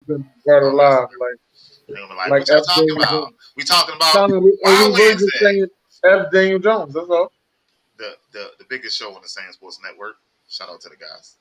been brought alive. Like what y'all talking about? We talking about Wild Wednesday. F. Daniel Jones. That's all. The biggest show on the SamzSportz network. Shout out to the guys.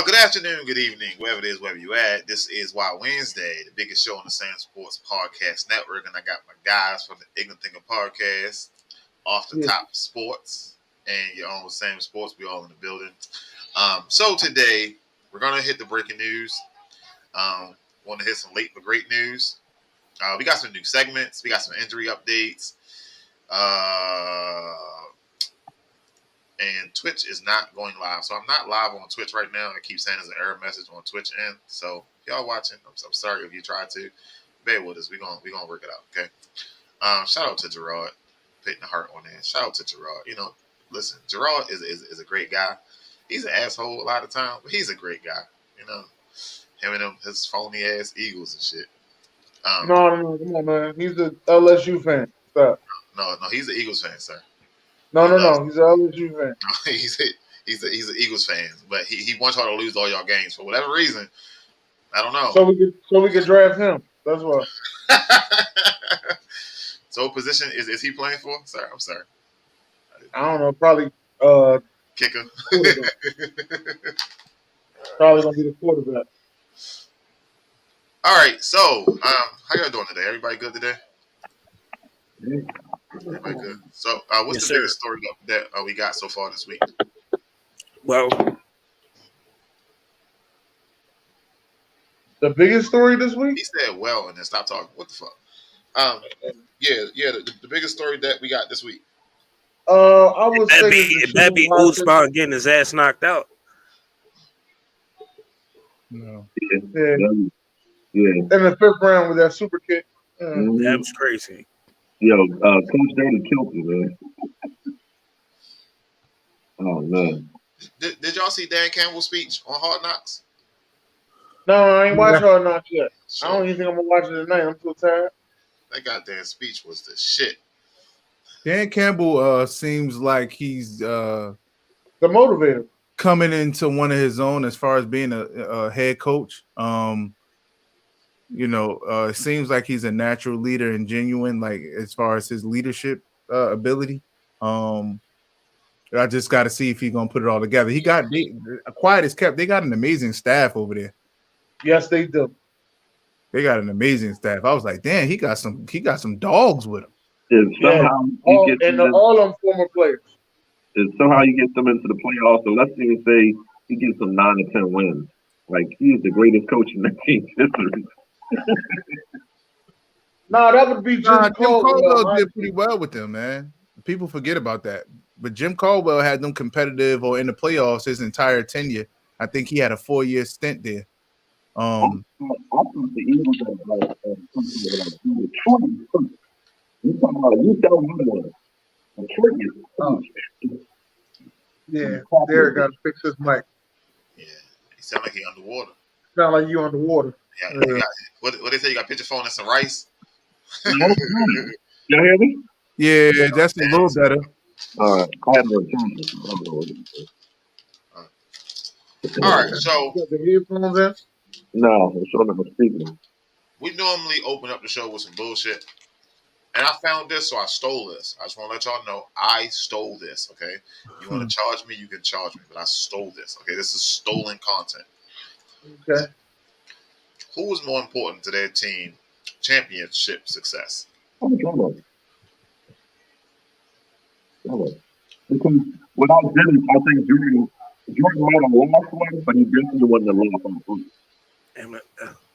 Good afternoon, good evening, wherever it is, wherever you at. This is Wild Wednesday, the biggest show on the SamzSportz Podcast Network, and I got my guys from the Ignorant Thinker Podcast, Off the Top Sports, and your own SamzSportz. We all in the building. So today we're gonna hit the breaking news. Want to hit some late but great news. We got some new segments. We got some injury updates. And Twitch is not going live. So I'm not live on Twitch right now. I keep saying there's an error message on Twitch end. So if y'all watching, I'm sorry if you tried to. Bear with us. We're gonna work it out, okay? Shout out to Gerard, putting the heart on there. Shout out to Gerard. You know, listen, Gerard is a great guy. He's an asshole a lot of time, but he's a great guy. You know, him and his phony ass Eagles and shit. No, come on, man. He's a LSU fan. Stop. No, he's an Eagles fan, sir. No. He's an LSU fan. He's an Eagles fan, but he wants y'all to lose all y'all games for whatever reason. I don't know. So we could draft him. That's why. So what position is he playing for? Sir, I'm sorry. I don't know. Probably kicker. Probably gonna be the quarterback. All right. So how y'all doing today? Everybody good today? Everybody good. So what's the biggest story that we got so far this week? Well, the biggest story this week? He said well and then stop talking. What the fuck? The biggest story that we got this week. I would say that'd be Old Spawn getting his ass knocked out. No. Yeah. In the fifth round with that super kick. That was crazy. Yo, Coach Dirty killed me, man. Oh man. Did y'all see Dan Campbell's speech on Hard Knocks? No, I ain't watched Hard Knocks yet. I don't even think I'm gonna watch it tonight. I'm too tired. That goddamn speech was the shit. Dan Campbell seems like he's the motivator coming into one of his own as far as being a head coach. It seems like he's a natural leader and genuine, like as far as his leadership ability. I just got to see if he's gonna put it all together. Quiet as kept. They got an amazing staff over there. Yes, they do. They got an amazing staff. I was like, damn, he got some dogs with him. All of them former players. Somehow he gets them into the playoffs. So let's even say he gets them 9 or 10 wins. Like he's the greatest coach in the team's history. No, that would be Jim Caldwell did pretty well with them, man. People forget about that. But Jim Caldwell had them competitive or in the playoffs his entire tenure. I think he had a 4-year stint there. I thought the Eagles had you talking about you tell me yeah, Derek got to fix his mic. Yeah, he sound like he underwater. Sound like you underwater. Yeah, you got, what they say? You got to put your phone in some rice. Y'all hear me? Yeah, that's a little better. All right. I had no change. All right, so You got the headphones in? No, it's on the speaker. we normally open up the show with some bullshit. And I found this, so I stole this. I just want to let y'all know I stole this, okay? You want to charge me, you can charge me, but I stole this, okay? This is stolen content. Okay. Who was more important to their team championship success? I'm trying because without Dennis, I think Jordan might have lost one, but he definitely wasn't a loss on the group.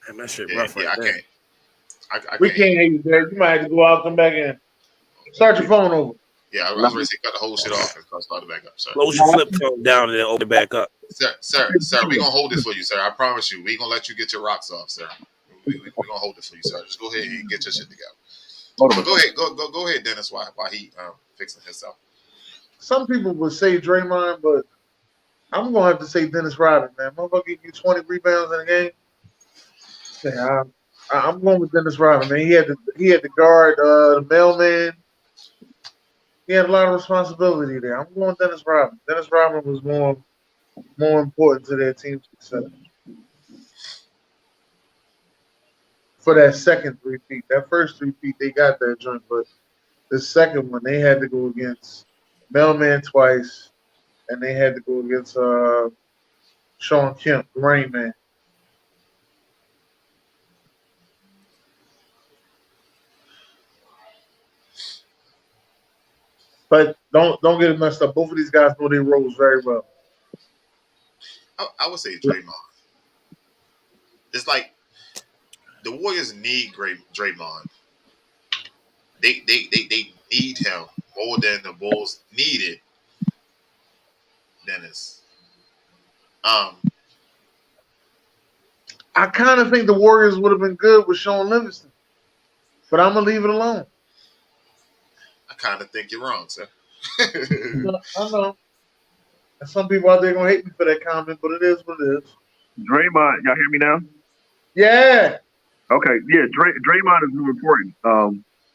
And that shit Yeah, rough yeah, right there. I We can't. can't hear you, Derek. You might have to go out and come back in. Start your phone over. Yeah, I was ready to cut the whole shit off and start it back up, sir. Close your flip phone down and then open it back up. Sir, we're going to hold this for you, sir. I promise you. We're going to let you get your rocks off, sir. We're going to hold it for you, sir. Just go ahead and get your shit together. But go ahead. Go ahead, Dennis, while he fixing himself. Some people would say Draymond, but I'm going to have to say Dennis Rodman, man. Motherfucker give you 20 rebounds in a game. Yeah, I'm going with Dennis Rodman, man. He had to guard the mailman. He had a lot of responsibility there. I'm going Dennis Rodman. Dennis Rodman was more important to their team's success. For that second three-peat. That first three-peat, they got that joint, but the second one, they had to go against Mailman twice, and they had to go against Sean Kemp, the Rain Man. But don't get it messed up. Both of these guys know their roles very well. I would say Draymond. It's like the Warriors need Draymond. They need him more than the Bulls needed Dennis. I kind of think the Warriors would have been good with Sean Livingston, but I'm gonna leave it alone. I kind of think you're wrong, sir. I know. And some people out there gonna hate me for that comment, but it is what it is. Draymond, y'all hear me now? Yeah. Okay, yeah, Draymond is more important.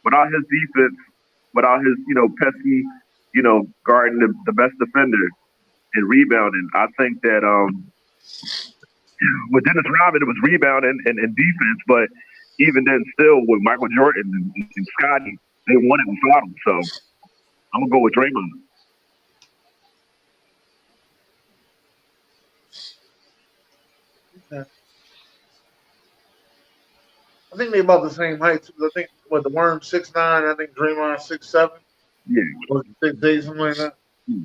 Without his defense, without his, pesky, guarding the best defender and rebounding, I think that with Dennis Rodman, it was rebounding and defense, but even then, still with Michael Jordan and Scotty, they won it without him. So I'm gonna go with Draymond. Okay. I think they're about the same height too. I think the Worm 6'9", I think Draymond 6'7". Yeah. Or 6'8", something like that. Yeah.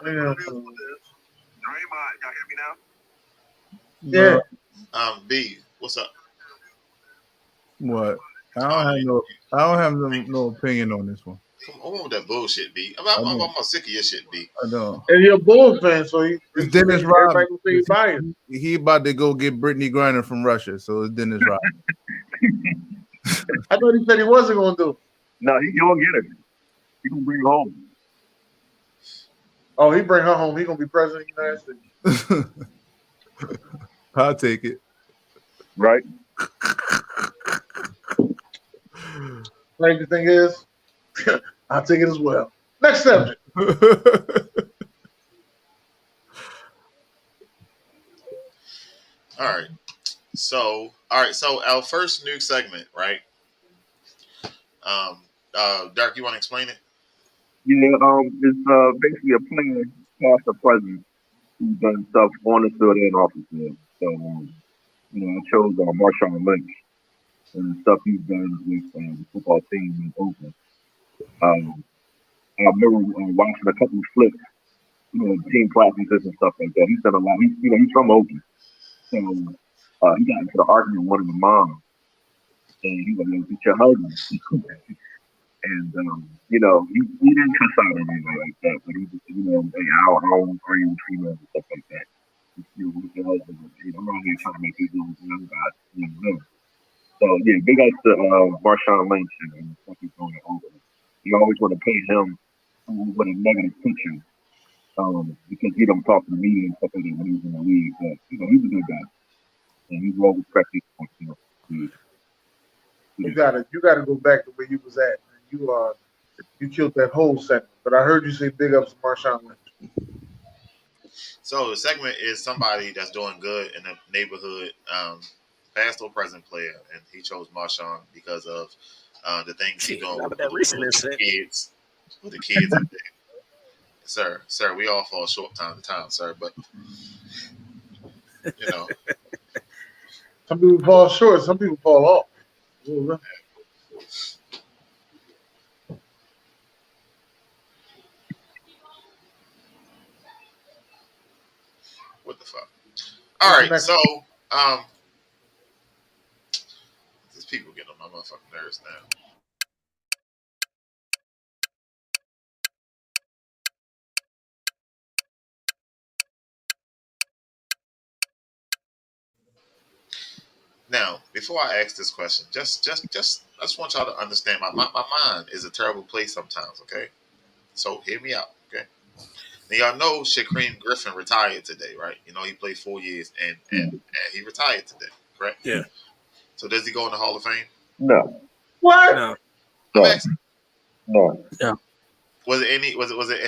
Draymond, y'all hear me now? Yeah. B, what's up? What? I don't have no opinion on this one. Come on with that bullshit, B. I'm sick of your shit, B. I don't. And you're a Bulls fan, so It's Dennis Rodman. Everybody will say biased. He about to go get Brittany Griner from Russia, so it's Dennis Rodman. I thought he said he wasn't going to do it. No, he gonna get her. He gonna bring her home. Oh, he bring her home. He going to be president of the United States. I'll take it. Right. Like the thing is, I'll take it as well. Next subject. All right. So our first new segment, right? Derek, you want to explain it? Yeah, it's basically a player past or present who's done stuff on the field and off the field. So, I chose Marshawn Lynch and the stuff he's done with the football team in Oakland. I remember watching a couple of flips, team practices and stuff like that. He's done a lot. He's from Oakland. So he got into the argument with one of the moms, and he was like, "Get your husband." And he didn't cuss out or anything like that, but he just, hey, I don't argue with females and stuff like that. With your husband, I'm not here trying to make these young guys, So yeah, big ups to Marshawn Lynch and what he's doing at Oakland. You always want to paint him with a negative picture because he don't talk to the media and stuff like that when he was in the league. But he's a good guy, and he's well respected. You gotta go back to where you was at. You killed that whole segment. But I heard you say big ups to Marshawn Lynch. So the segment is somebody that's doing good in the neighborhood, past or present player, and he chose Marshawn because of the things he's doing with the kids. With the kids, sir, we all fall short time to time, sir. But some people fall short, some people fall off. What the fuck? All right, so these people getting on my motherfucking nerves now. Now, before I ask this question, I just want y'all to understand my mind is a terrible place sometimes, okay? So hear me out, okay? Now y'all know Shaquem Griffin retired today, right? He played 4 years and he retired today, correct? Yeah. So does he go in the Hall of Fame? No. What? No. No. Yeah. Was it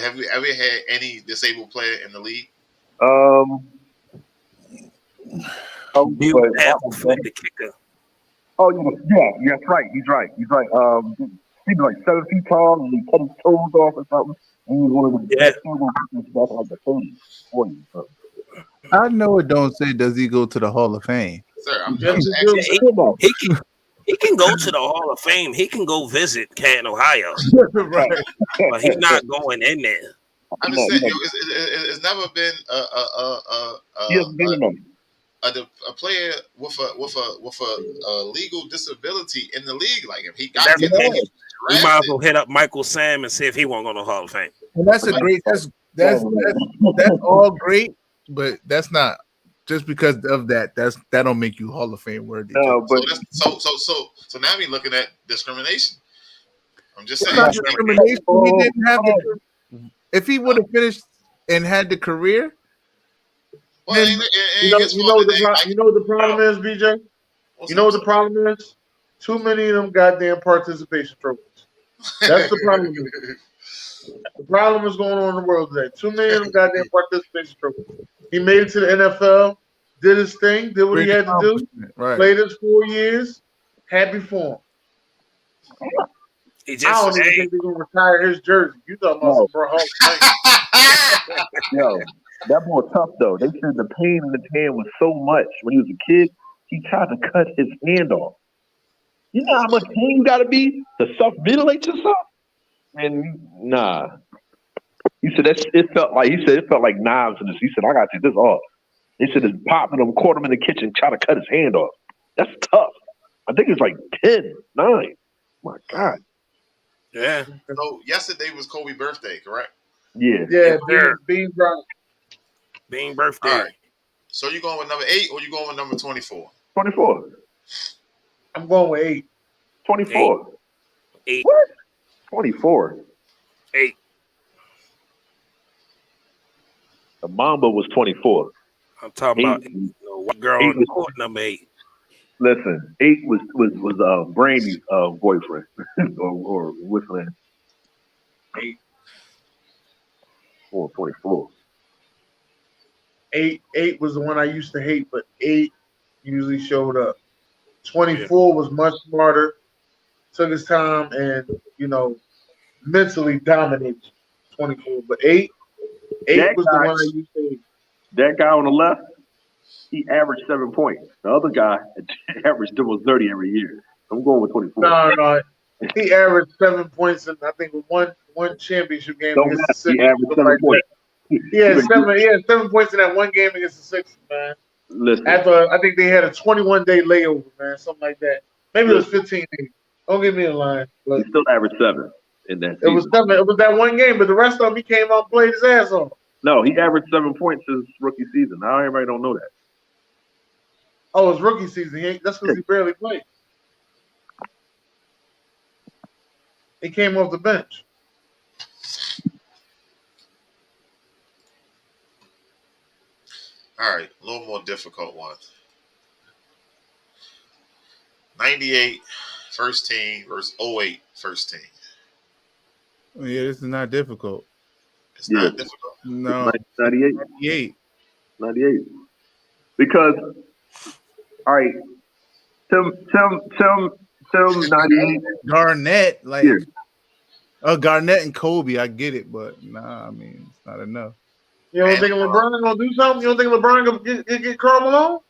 have you ever had any disabled player in the league? The kicker. Oh yeah, that's right. He's right. He's like 7 feet tall and he cut his toes off or something. And he was one of the best back like the 30s, 40s. So. I know it don't say does he go to the Hall of Fame. Sir, I'm just he can go to the Hall of Fame. He can go visit Canton, Ohio. Right. But he's not going in there. I'm just saying, it's never been a player with a legal disability in the league like him. He got We might as well hit up Michael Sam and see if he won't go to the Hall of Fame. And that's a great. That's all great, but that's not just because of that. That don't make you Hall of Fame worthy. No, but so now we're looking at discrimination. I'm just saying. Not discrimination. He didn't have if he would have finished and had the career. Well, you know what the problem is, BJ? You know what the problem is? Too many of them goddamn participation trophies. That's the problem. The problem is going on in the world today. Too many of them goddamn participation trophies. He made it to the NFL, did his thing, did what he had to do, played his 4 years. Happy for him. I don't even think they're gonna retire his jersey. You talking about some bro? Yo, that boy tough though. They said the pain in his hand was so much when he was a kid. He tried to cut his hand off. You know how much pain you gotta be to self-mutilate yourself? And nah. He said it felt like knives in this. He said, I gotta take this off. He said it's popping him, caught him in the kitchen, trying to cut his hand off. That's tough. I think it's like 10, 9. My God. Yeah. So yesterday was Kobe's birthday, correct? Yeah. Yeah, Bean birthday. All right. So you going with number 8 or you going with number 24? 24. I'm going with 8. 24. 8. What? 24. 8. The Mamba was 24. I'm talking about white girl on the court, number 8. Listen, 8 was Brandy's boyfriend or whistling. 8. 24. 8 was the one I used to hate, but 8 usually showed up. 24 was much smarter, took his time, and mentally dominated. 24, but 8 was the one I used to hate. That guy on the left, he averaged 7 points. The other guy averaged almost 30 every year. I'm going with 24. No. He averaged 7 points in I think one championship game against the Sixers. He averaged 7 points. He had 7 points in that one game against the Sixers, man. Listen. After I think they had a 21-day layover, man, something like that. Maybe it was 15 days. Don't give me a line. But he still averaged 7 in that season. It was 7. It was that one game, but the rest of them he came out and played his ass off. No, he averaged 7 points his rookie season. Now everybody don't know that. Oh, his rookie season. That's because he barely played. He came off the bench. All right, a little more difficult one. 98 first team versus 08 first team. Yeah, this is not difficult. It's not difficult. No, 98. 98. Because, all right, Tim 98. Garnett, like Yeah. Garnett and Kobe, I get it, but nah, I mean it's not enough. You don't think LeBron gonna do something? You don't think LeBron gonna get Karl Malone?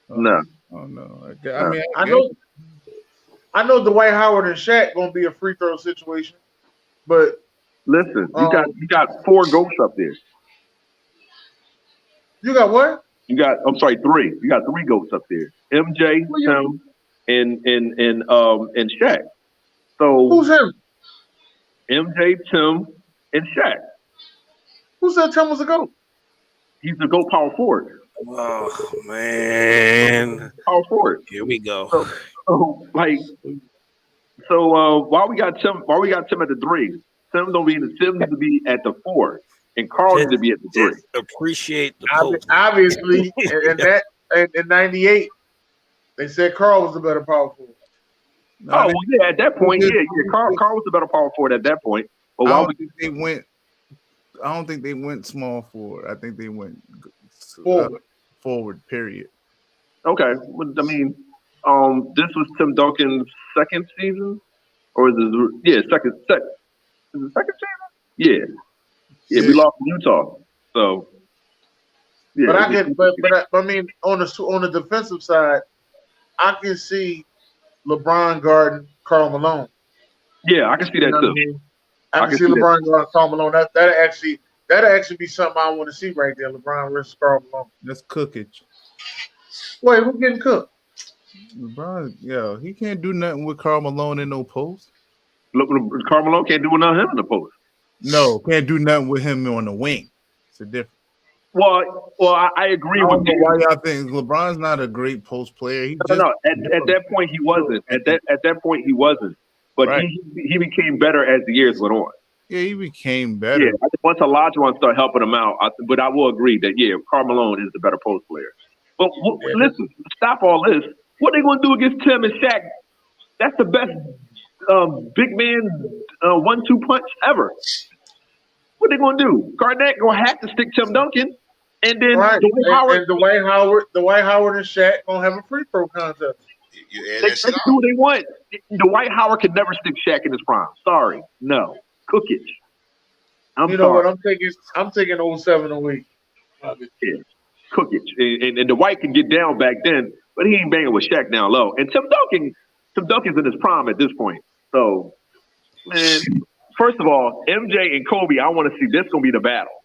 No. Oh no. I mean, I know Dwight Howard and Shaq gonna be a free throw situation, but listen, you got 4 ghosts up there. You got what? I'm sorry, 3. You got 3 ghosts up there. MJ, Tim, and Shaq. So who's him? MJ, Tim, and Shaq. Who said Tim was a GOAT? He's the GOAT power forward. Oh man, power forward. Here we go. So why we got Tim at the 3? Tim don't be in the Tim needs to be at the 4, and Karl needs to be at the 3. Appreciate the post. Obviously, in '98, they said Karl was the better power forward. At that point, Karl was the better power forward at that point. But I don't think they went small forward. I think they went forward. Period. Okay, I mean, this was Tim Duncan's second season, or is it second? Is it second season? Yeah. We lost to Utah, so. Yeah, I mean, on the defensive side, I can see LeBron guarding Karl Malone. Yeah, I can see that too. I can see LeBron guarding Karl Malone. That'll actually be something I want to see right there. LeBron versus Karl Malone. That's cookage. Wait, who's getting cooked? LeBron, he can't do nothing with Karl Malone in no post. Look, Karl Malone can't do nothing with him in the post. No, can't do nothing with him on the wing. It's a difference. Well, I agree with you. Why y'all think LeBron's not a great post player? No. At that point, he wasn't. At that point, he wasn't. But right. he became better as the years went on. Yeah, he became better. Yeah, once Olajuwon started helping him out, but I will agree that Karl Malone is the better post player. But listen, stop all this. What are they going to do against Tim and Shaq? That's the best big man 1-2 punch ever. What are they going to do? Garnett going to have to stick Tim Duncan. And then Dwight Howard and Shaq gonna have a free throw contest. They do what they want. Dwight Howard could never stick Shaq in his prime. Sorry, no cookage. You know what? I'm taking 07, 08. Yeah, cookage. And Dwight can get down back then, but he ain't banging with Shaq down low. And Tim Duncan's in his prime at this point. So, man, first of all, MJ and Kobe, I want to see this gonna be the battle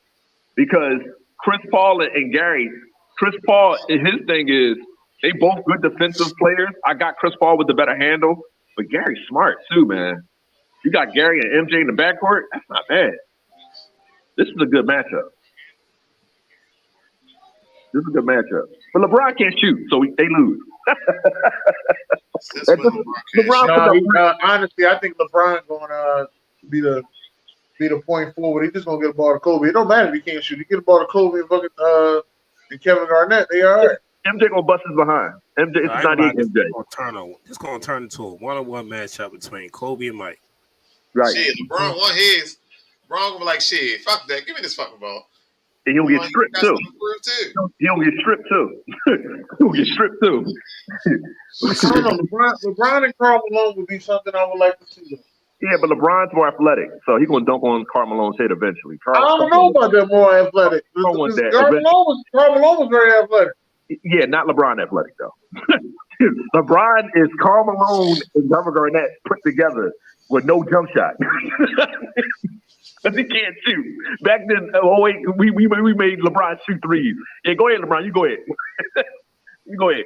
because. Chris Paul and Gary. Chris Paul, his thing is they both good defensive players. I got Chris Paul with the better handle, but Gary's smart too, man. You got Gary and MJ in the backcourt. That's not bad. This is a good matchup. But LeBron can't shoot, so they lose. Honestly, I think LeBron going to be the point forward. He's just gonna get a ball to Kobe. It don't matter if he can't shoot. He get a ball to Kobe and fucking and Kevin Garnett. They all right. MJ gonna bust his behind. MJ, it's not MJ. It's gonna turn into a 1-on-1 matchup between Kobe and Mike. Right. Shit, LeBron won his. LeBron gonna be like, shit, fuck that. Give me this fucking ball. And he'll get stripped too. He'll get stripped too. He'll get stripped too. I don't know. LeBron and Karl Malone would be something I would like to see. Yeah, but LeBron's more athletic, so he's gonna dunk on Karl Malone's head eventually. I don't know about that more athletic. Karl Malone was very athletic. Yeah, not LeBron athletic though. LeBron is Karl Malone and Kevin Garnett put together with no jump shot. Because he can't shoot. Back then, we made LeBron shoot threes. Yeah, go ahead, LeBron. You go ahead. You go ahead.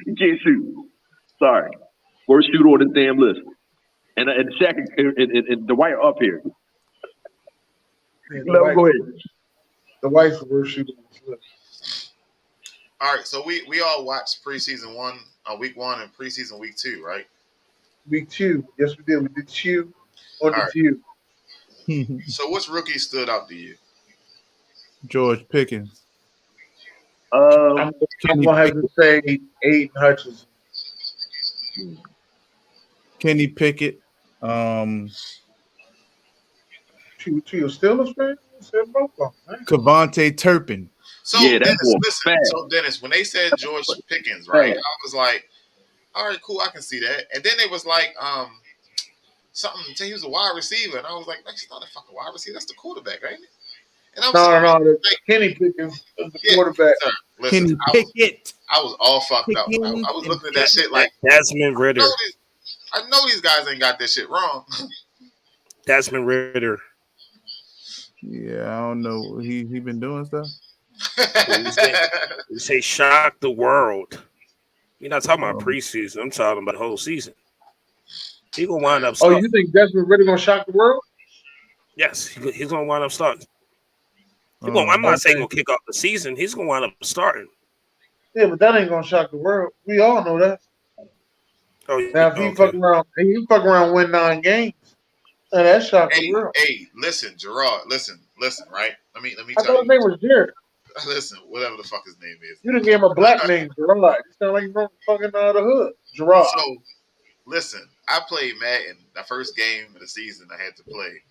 You can't shoot. Sorry. Worst shooter on this damn list. And Shaq and Dwight are up here. Go ahead. The Dwight's the worst shooter on this list. All right, so we all watched preseason week 1 and preseason week 2, right? Week 2. Yes, we did. We did Q on the Q. So which rookie stood out to you? George Pickens. I'm gonna have to say Aiden Hutchinson. Kenny Pickett. She was still a fan. Said both of them. Kavontae Turpin. So Yeah, that Dennis, boy listen. fat. So Dennis, when they said George Pickens, right? I was like, all right, cool, I can see that. And then it was like, something. He was a wide receiver, and I was like, that's not a fucking wide receiver. That's the quarterback, ain't it? And I'm No. like, Kenny Pickens is the quarterback. Sir, listen, Kenny Pickett. I was all fucked up. I was looking at that shit like Desmond Ritter. I know these guys ain't got this shit wrong. Desmond Ritter. Yeah, I don't know. He been doing stuff. You say shock the world. You're not talking about preseason. I'm talking about the whole season. He gonna wind up starting. Oh, you think Desmond Ritter gonna shock the world? Yes, he's gonna wind up starting. I'm not saying he'll kick off the season. He's gonna wind up starting. Yeah, but that ain't gonna shock the world. We all know that. Oh, now if he fuck around, win 9 games, and that shock the world. Hey, listen, Gerard, listen, right? Let me I tell you. thought his name was Derek. Listen, whatever the fuck his name is. You didn't give him a black name, Gerard. You sound like you're from fucking the hood, Gerard. So, listen, I played Madden the first game of the season I had to play.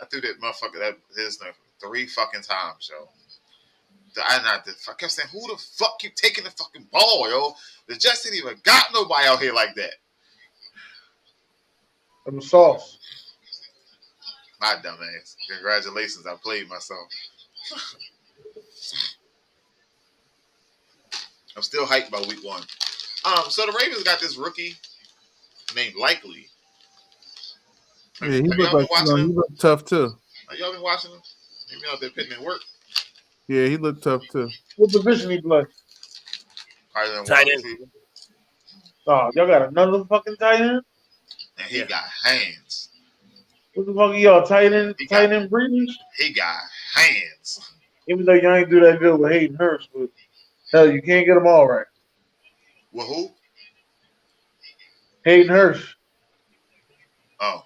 I threw that motherfucker his 3 fucking times, yo. I kept saying, who the fuck keep taking the fucking ball, yo? The Jets ain't even got nobody out here like that. It was Sauce. My dumb ass. Congratulations, I played myself. I'm still hyped by week 1. So the Ravens got this rookie named Likely. Yeah, he looked tough too. Y'all been watching him? He been out there putting in work. Yeah, he looked tough too. What position he play? Tight end. Oh, y'all got another fucking tight end? And he got hands. What the fuck are y'all tight end breeders? He got hands. Even though y'all ain't do that good with Hayden Hurst, but hell, you can't get them all right. With who? Hayden Hurst. Oh.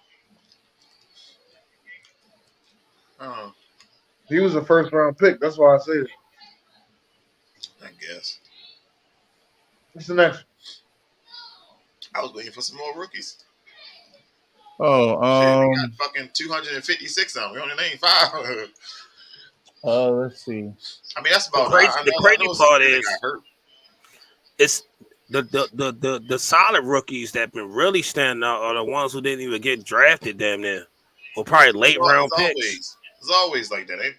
He was a first round pick. That's why I say it. I guess. What's the next one? I was waiting for some more rookies. Oh, we got fucking 256 of them. We only named 5. Let's see. I mean, that's about the crazy part is it's the solid rookies that been really standing out are the ones who didn't even get drafted damn near. Or probably late round picks. It's always like that, ain't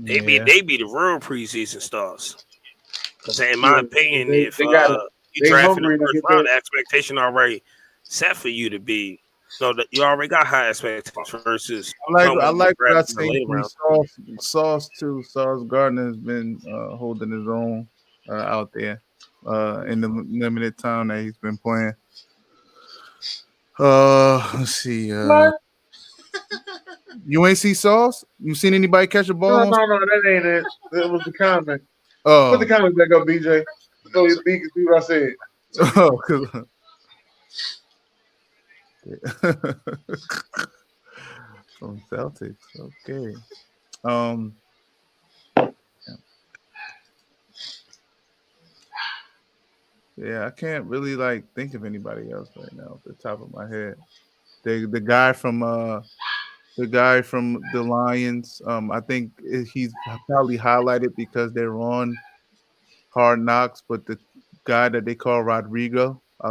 it? They be the real preseason stars. Because in my opinion, if you draft in the first round, the expectation already set for you to be. So that you already got high expectations versus. I like what I think from Sauce too. Sauce Gardner has been holding his own out there in the limited time that he's been playing. Let's see. You ain't see Sauce? You seen anybody catch a ball? No, that ain't it. It was the comment. Oh, put the comment back up, BJ. So you can see what I said. Oh, from Celtics. Okay. Yeah, I can't really think of anybody else right now off the top of my head. The guy from the Lions. I think he's probably highlighted because they're on Hard Knocks, but the guy that they call Rodrigo. The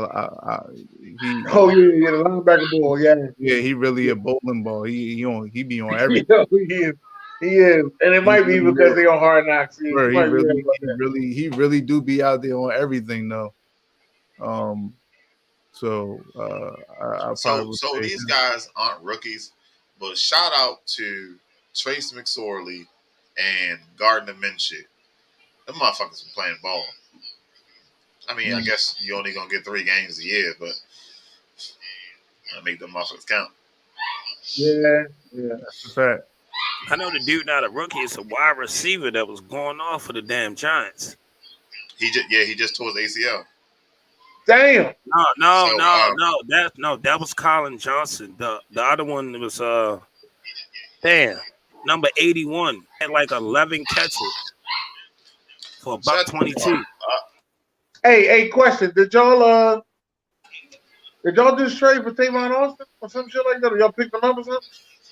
linebacker ball, yeah. Yeah, he really a bowling ball. He be on everything. He is, and it might be because they on Hard Knocks. He really do be out there on everything though. So these guys aren't rookies, but shout out to Trace McSorley and Gardner Minshew. Them motherfuckers been playing ball. I mean, I guess you only gonna get 3 games a year, but I make them motherfuckers count. Yeah, that's a fact. I know the dude not a rookie; it's a wide receiver that was going off for the damn Giants. He just tore his ACL. Damn. That was Colin Johnson. The other one was number 81 had 11 catches for $122. Hey, question. Did y'all just trade for Tavon Austin or some shit like that? Or y'all picked him up or something?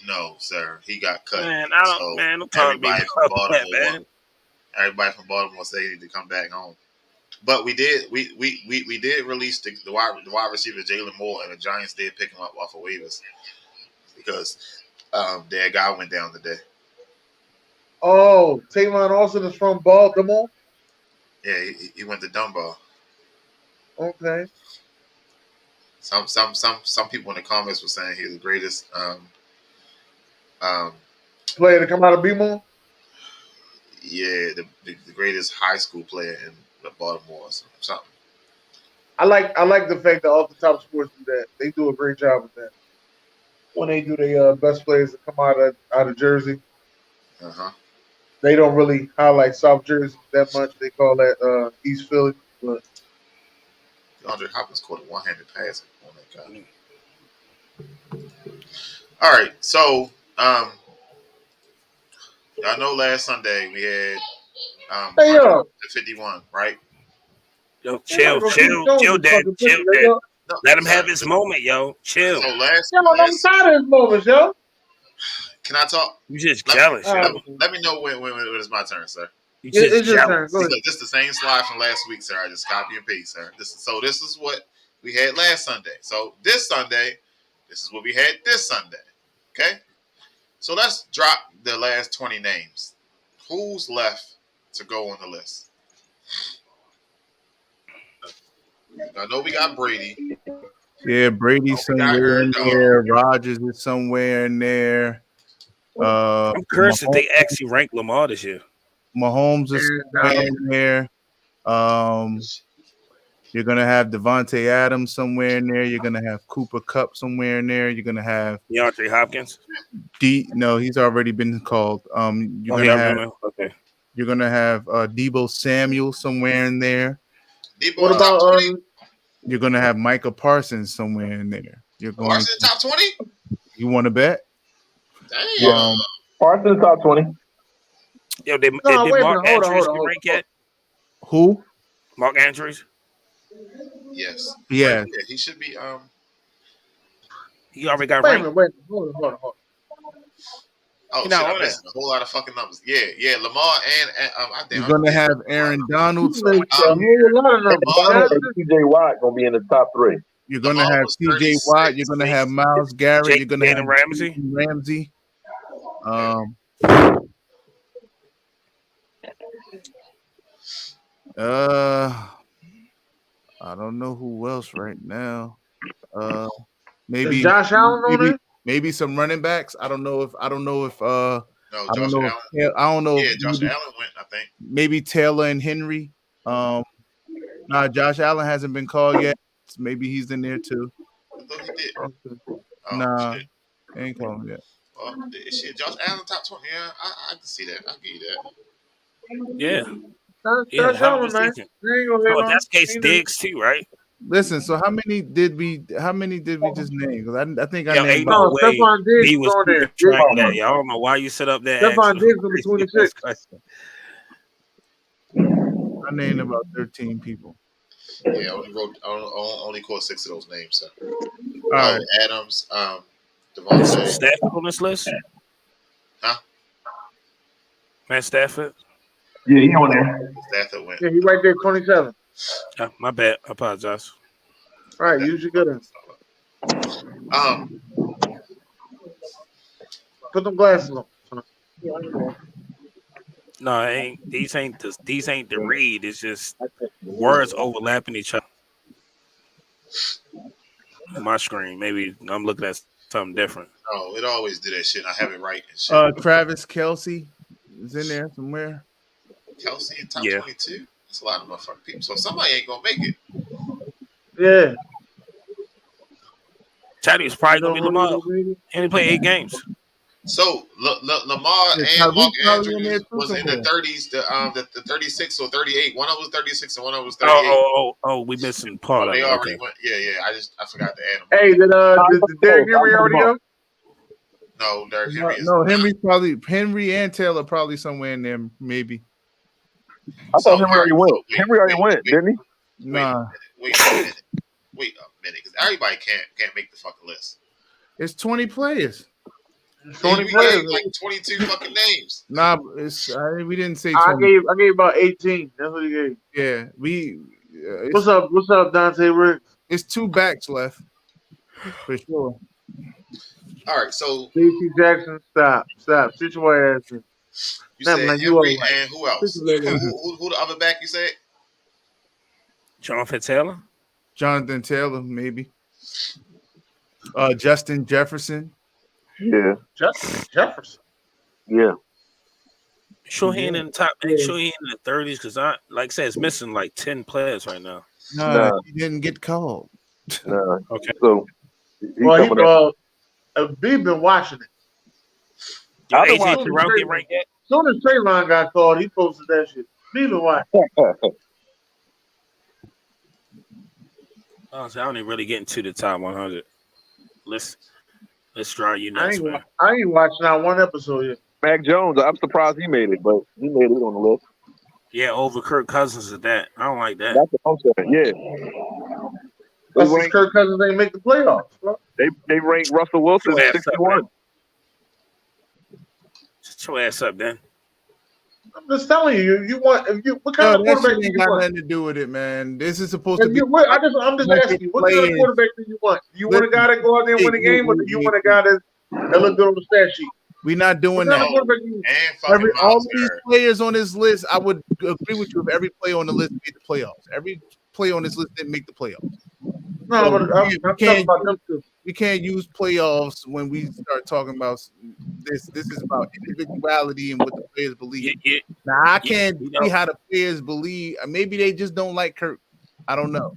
No, sir. He got cut. Man, don't talk to me everybody from about that, Baltimore. man. Everybody from Baltimore said he need to come back home. But we did release the wide receiver Jalen Moore, and the Giants did pick him up off of waivers because their guy went down today. Oh, Tavon Austin is from Baltimore. Yeah, he went to Dunbar. Okay. Some people in the comments were saying he's the greatest Player to come out of B-More? Yeah, the greatest high school player in Baltimore or something. I like the fact that Off the Top Sports do that. They do a great job with that. When they do the best players that come out of Jersey, they don't really highlight South Jersey that much. They call that East Philly. But DeAndre Hopkins caught a one-handed pass on that guy. All right, so y'all know last Sunday we had the 51, right? Yo, chill, Dad. No, let him have his moment, yo. Chill. I'm So tired of his moments, yo. Can I talk? You just jealous, yo. Let me know when it's my turn, sir. You just it's your jealous. turn. Go ahead. This is the same slide from last week, sir. I just copy and paste, sir. This is what we had last Sunday. So this Sunday, this is what we had this Sunday. Okay? So let's drop the last 20 names. Who's left to go on the list? I know we got Brady. Yeah, Brady's somewhere in there. Rodgers is somewhere in there. I'm curious if they actually rank Lamar this year. Mahomes is somewhere in there. You're gonna have Devontae Adams somewhere in there. You're gonna have Cooper Kupp somewhere in there. You're gonna have DeAndre Hopkins. No, he's already been called. You're gonna have Deebo Samuel somewhere in there. What about you're gonna have Micah Parsons somewhere in there. You're going Parsons top 20? You want to bet? Damn. Parsons top 20. Yo, did Mark Andrews get ranked yet? Who? Mark Andrews? Yes. Yeah. He should be. He already got ranked. Wait. Hold on. Oh, shit, I'm missing a whole lot of fucking numbers. Yeah, Lamar and you're gonna have Aaron Donald. TJ Watt gonna be in the top 3. You're gonna have TJ Watt. You're gonna have Myles Garrett. You're gonna have Ramsey. I don't know who else right now. Maybe Josh Allen on there? Maybe some running backs. I don't know if Josh Allen. Yeah, Josh Allen went, I think. Maybe Taylor and Henry. Josh Allen hasn't been called yet. So maybe he's in there too. I thought he did. Shit. Ain't called him yet. Shit, Josh Allen top 20. Yeah, I can see that. I'll give you that. Yeah. Josh Allen, man. That's Case Diggs too, right? Listen, so how many did we just name? Because I think I named. Stephon Diggs was on there. I don't know why you set up that. Stephon Diggs was 26. I named about 13 people. Yeah, I only caught 6 of those names. So. All right. Adams, Devontae. Stafford on this list? Huh? Matt Stafford? Yeah, he on there. Stafford went. Yeah, he right there, 27. My bad. I apologize. All right, use your good put them glasses on. No, it ain't. These ain't the read. It's just words overlapping each other. My screen. Maybe I'm looking at something different. No, it always do that shit. I have it right and shit. Travis Kelce is in there somewhere. Kelce in top 22. That's a lot of motherfucking people. So somebody ain't gonna make it. Yeah. Chatty is probably gonna be Lamar. He only played 8 games. So Lamar and Mark Andrews was in the 30s, the 36 or 38. One of them was 36 and one of them was 38. Oh, we missing part of it. They already went. Yeah. I forgot to add them. Hey, did Derek Henry already go? No, Derek Henry is Henry and Taylor probably somewhere in there, maybe. I thought Henry already went. Henry already went, didn't he? Nah. Wait a minute, because everybody can't make the fucking list. It's 20 players. 20 players, like 22 fucking names. Nah, we didn't say 20. I gave about 18. That's what he gave. Yeah, What's up, Dante Ricks? It's 2 backs left for sure. All right, so JC Jackson, stop. Sit your ass in. You said Henry and who else? Who the other back you said? Jonathan Taylor? Jonathan Taylor, maybe. Justin Jefferson. Yeah. Justin Jefferson. Yeah. Sure he ain't in the top. Sure he ain't in the 30s because like I said, it's missing like 10 players right now. No, he didn't get called. No. Okay. So we've been watching it. AJ Terrell get right yet? As soon as Trayvon got called, he posted that shit. We've been watching. Oh, so I ain't really getting to the top 100. Let's try you next, man. I ain't watched not one episode yet. Mac Jones, I'm surprised he made it, but he made it on the list. Yeah, over Kirk Cousins at that. I don't like that. That's what I'm saying. Yeah. That's because Kirk Cousins ain't make the playoffs, bro. They ranked Russell Wilson at 61. Shut your ass up, then. I'm just telling you, what kind of quarterback do you got want? nothing to do with it, man. This is supposed to be. I'm just asking you, what kind of quarterback do you want? Do you want a guy that go out there and win a game, or do you want a guy that look good on the stat sheet? We're not doing that. All of these players on this list, I would agree with you if every player on the list made the playoffs. Every player on this list didn't make the playoffs. No, so but I'm talking about them too. We can't use playoffs when we start talking about this. This is about individuality and what the players believe. Now, I can't see how the players believe. Maybe they just don't like Kirk. I don't know.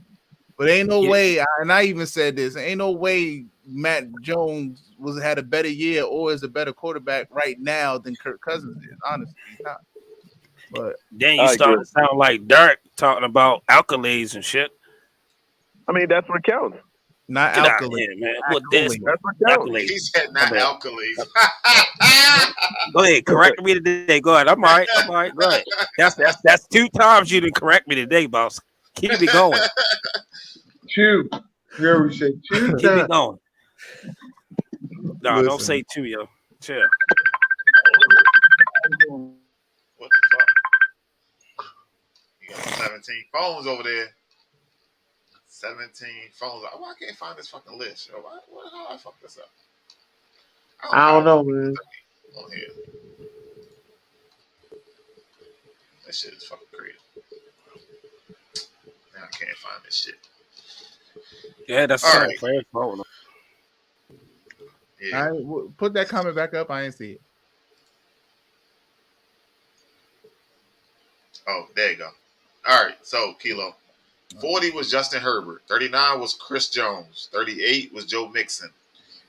But ain't no way, and I even said this, ain't no way Matt Jones had a better year or is a better quarterback right now than Kirk Cousins is. Honestly, he's not. But then you start to sound like Derek talking about accolades and shit. I mean, that's what counts. Not accolades, man. What this? That's what counts. He said not accolades. Go ahead, correct me today. Go ahead. I'm all right. Go ahead. That's 2 times you didn't correct me today, boss. Keep it going. 2. Yeah, we said 2 Keep it going. No, don't say 2, yo. Chill. What the fuck? You got 17 phones over there. 17 phones. Why I can't find this fucking list? Yo? How I fuck this up? I don't know, man. On here. This shit is fucking crazy. Now I can't find this shit. Yeah, that's all right. Phone. Yeah. Put that comment back up. I ain't see it. Oh, there you go. All right, so Kilo. 40 was Justin Herbert. 39 was Chris Jones. 38 was Joe Mixon.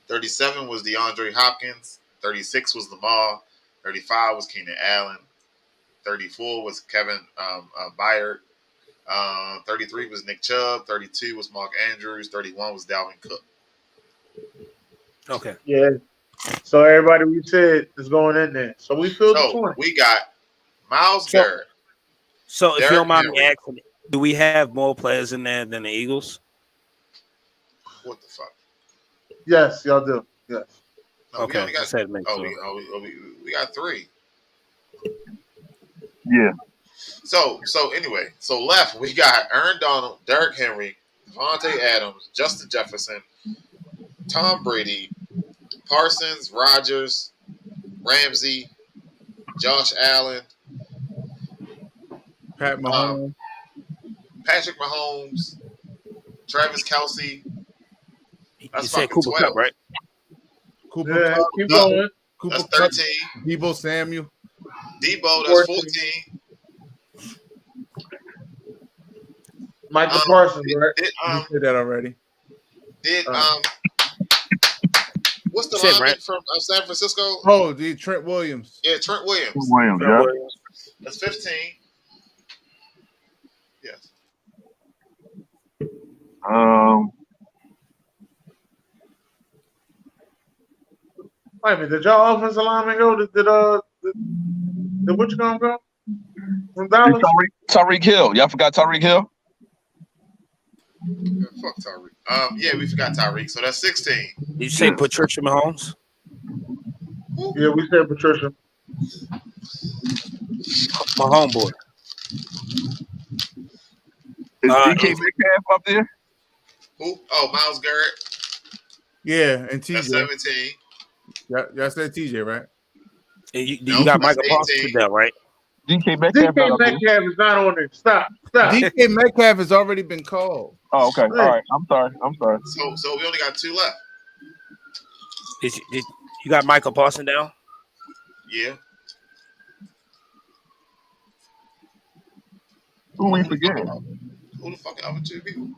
37 was DeAndre Hopkins. 36 was Lamar. 35 was Keenan Allen. 34 was Kevin Byard. 33 was Nick Chubb. 32 was Mark Andrews. 31 was Dalvin Cook. Okay. Yeah. So everybody we said is going in there. So we filled the 20. We got Myles Garrett. So if you don't mind me asking, do we have more players in there than the Eagles? What the fuck? Yes, y'all do. Yes. No, okay. We got 3. Yeah. So anyway, left we got Aaron Donald, Derrick Henry, Devontae Adams, Justin Jefferson, Tom Brady, Parsons, Rodgers, Ramsey, Josh Allen, Patrick Mahomes, Travis Kelce. That's you said Cooper Kupp, right? Cooper Kupp. Keep going. That's 13. Deebo Samuel. Debo, that's 14. Michael Parsons, right? You said that already. What's the lineman from San Francisco? Oh, Trent Williams. Yeah, Trent Williams. Williams. That's 15. Yes. Wait a minute, did y'all offensive lineman go? Did what you gonna go? from Dallas. Tyreek Hill. Y'all forgot Tyreek Hill? Yeah, fuck Tyreek. Yeah, we forgot Tyreek. So that's 16. Did you say Patricia Mahomes? Yeah, we said Patricia. My homeboy. Is DK Metcalf up there? Who? Oh, Myles Garrett. Yeah, and TJ. That's 17. Y'all said TJ, right? And you got Michael Parsons down, right? DK Metcalf is not on there. Stop. DK Metcalf has already been called. Oh, okay. All right. I'm sorry. So we only got 2 left. Did you got Michael Parsons down? Yeah. Who we forgetting? Who the fuck are other 2 people?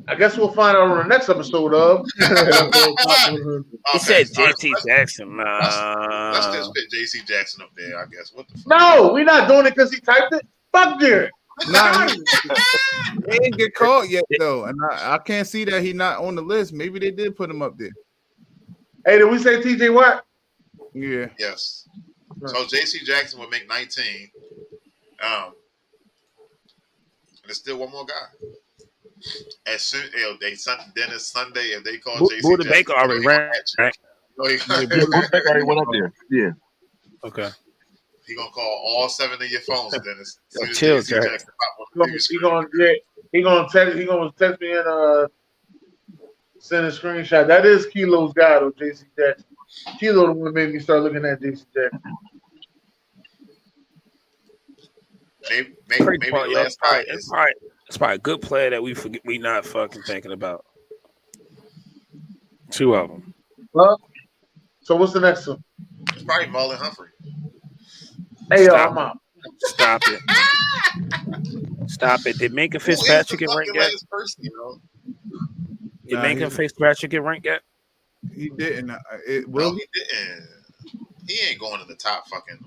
I guess we'll find out on the next episode of. He said JT Jackson. Let's just put JC Jackson up there, I guess. What the fuck? No, we're not doing it because he typed it. Fuck Derek. Nah, he didn't get caught yet though, and I can't see that he's not on the list. Maybe they did put him up there. Hey, did we say TJ Watt? Yeah. Yes. So JC Jackson would make 19. And there's still one more guy. As soon Dennis Sunday, if they call JC Buda Jackson, Baker already ran, right? Buda Baker already went up there. Yeah. Okay. He gonna call all 7 of your phones, Dennis. Chill, Derek. He gonna text me and send a screenshot. That is Kilo's guy though, JC Jackson. Kilo the one made me start looking at JC Jackson. Maybe the last guy is. It's probably a good player that we not fucking thinking about. 2 of them. Well, so what's the next one? It's probably Marlon Humphrey. Hey, I'm out. Stop it. Stop it. Did Minka Fitzpatrick get ranked yet? Did Minka Fitzpatrick get ranked yet? He didn't. He didn't. He ain't going to the top fucking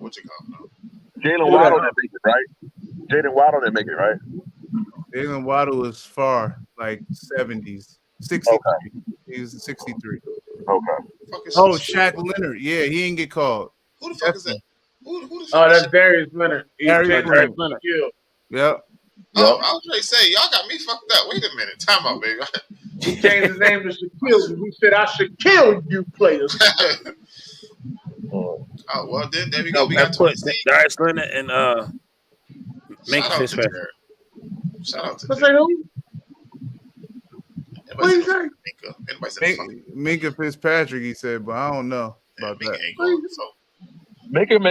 Jalen Waddle didn't make it, right? Jalen Waddle didn't make it, right? Jalen Waddle was far, like 70s. 63. Okay. He was 63. Okay. Oh, Shaq Leonard. Yeah, he didn't get called. Who the fuck is that? Who the fuck that's Darius Leonard. Darius Leonard. Yep. Oh, I was ready to say, y'all got me fucked up. Wait a minute. Time out, baby. He changed his name to Shaquille. He said, I should kill you players. Oh, well, then there we go. We got Darius Leonard and Minka Fitzpatrick. Shout out to what you say? Minka Fitzpatrick, he said, but I don't know about that. Make it.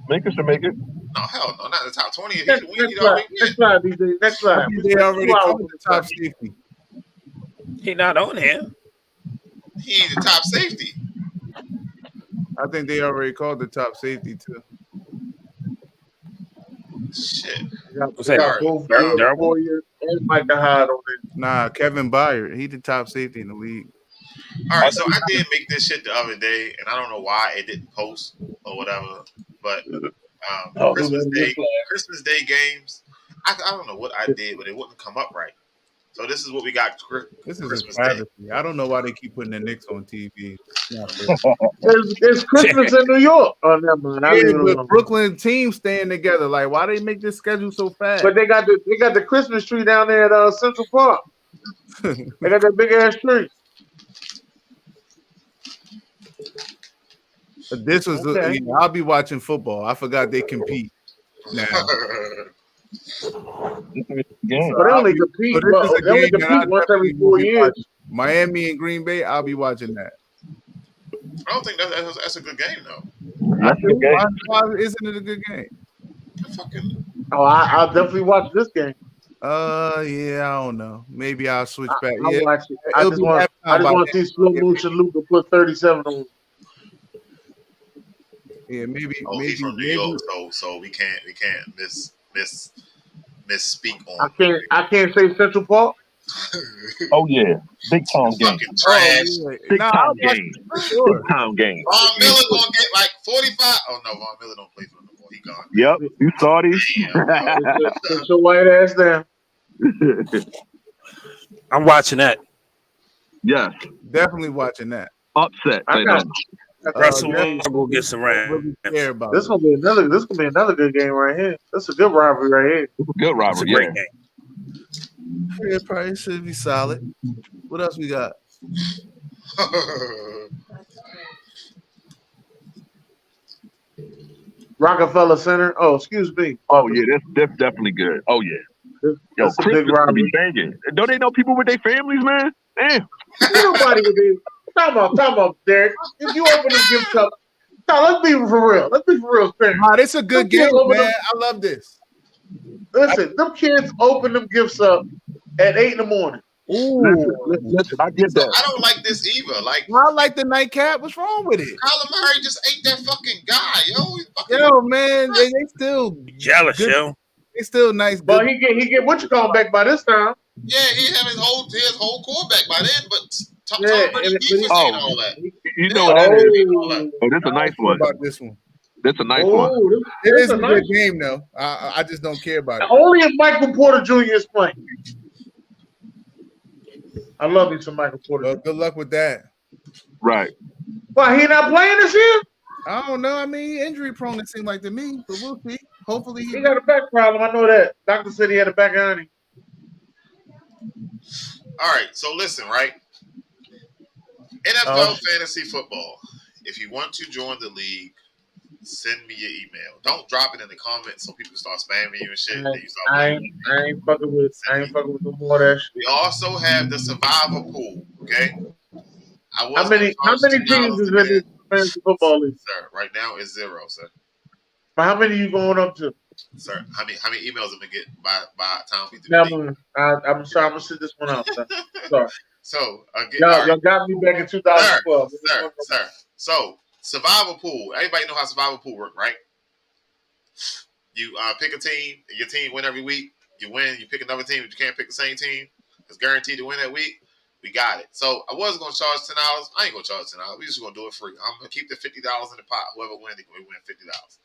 Minka should make it. No, hell no, not in the top 20. Next slide, DJ. Next slide. They already called the top safety. He not on here. He ain't the top safety. I think they already called the top safety too. Shit. What's that? And Micah Hyde on it. Nah, Kevin Byard. He the top safety in the league. All right, so I did make this shit the other day, and I don't know why it didn't post or whatever, but Christmas Day games, I don't know what I did, but it wouldn't come up right. So this is what we got. This is a travesty. I don't know why they keep putting the Knicks on TV. It's Christmas in New York. Oh, never mind. The Brooklyn team staying together. Like, why they make this schedule so fast? But they got the Christmas tree down there at Central Park. They got that big ass tree. This was I'll be watching football. I forgot they compete now. But they only compete. They only compete once every 4 years. Miami and Green Bay. I'll be watching that. I don't think that's a good game though. Why isn't it a good game? I'll definitely watch this game. Yeah, I don't know. Maybe I'll switch back. I'll watch it. I just want to see slow motion Luka put 37 on. Yeah, maybe. He's from New York, so we can't misspeak on. I can't say Central Park. Oh yeah, big time game. Fucking trash. Big time game. Sure. Big time game. Von Miller gonna get like 45. Oh no, Von Miller don't play for them anymore. He gone. Yep, you saw these. Sit your white ass down. I'm watching that. Yes, definitely watching that. Upset. I Russell will go get some Rams. Care about this gonna be another good game right here. That's a good rivalry right here. It's a good rivalry. It's a great game. It probably should be solid. What else we got? Rockefeller Center. Oh, excuse me. Oh yeah, that's definitely good. Oh yeah. Yo, Christmas gonna be banging. Don't they know people with their families, man? Damn. Nobody would be. Time out, Derek. If you open them gift cup, let's be for real. Let's be for real, Spanish. Nah, this a good game, man. I love this. Listen, them kids open them gifts up at 8 in the morning. Ooh, listen, I get that. I don't like this either. Like, I like the nightcap. What's wrong with it? Kyler Murray just ate that fucking guy, yo. Yo, man, they still jealous, good. Yo. They still nice. But he get what you call back by this time. Yeah, he have his whole quarterback by then, but Tom Brady defense oh, ain't all that. You know what that is? Oh, that's a nice one. About this one. That's a nice one. It is a good game, though. I just don't care about it. Only if Michael Porter Jr. is playing. I love you some Michael Porter. Well, good luck with that. Right. Why, he not playing this year? I don't know. I mean, injury prone, it seemed like to me, but we'll see. Hopefully he got a back problem. I know that. Doctor said he had a back hernia. All right, so listen, right? NFL fantasy football. If you want to join the league, send me your email. Don't drop it in the comments so people start spamming you and shit. I ain't fucking with no more of that shit. We also have the survivor pool. Okay. How many teams is in this fantasy football league? Sir, right now it's 0, sir. But how many are you going up to? Sir, how many emails am I get by time we do? I'm sorry, I'm gonna sit this one out. Sir. Sorry. So y'all got me back in 2012. Sir. So survival pool. Everybody know how survival pool work, right? You pick a team. Your team win every week. You win. You pick another team, but you can't pick the same team. It's guaranteed to win that week. We got it. So I was gonna charge $10. I ain't gonna charge $10. We just gonna do it free. I'm gonna keep the $50 in the pot. Whoever wins, they win $50.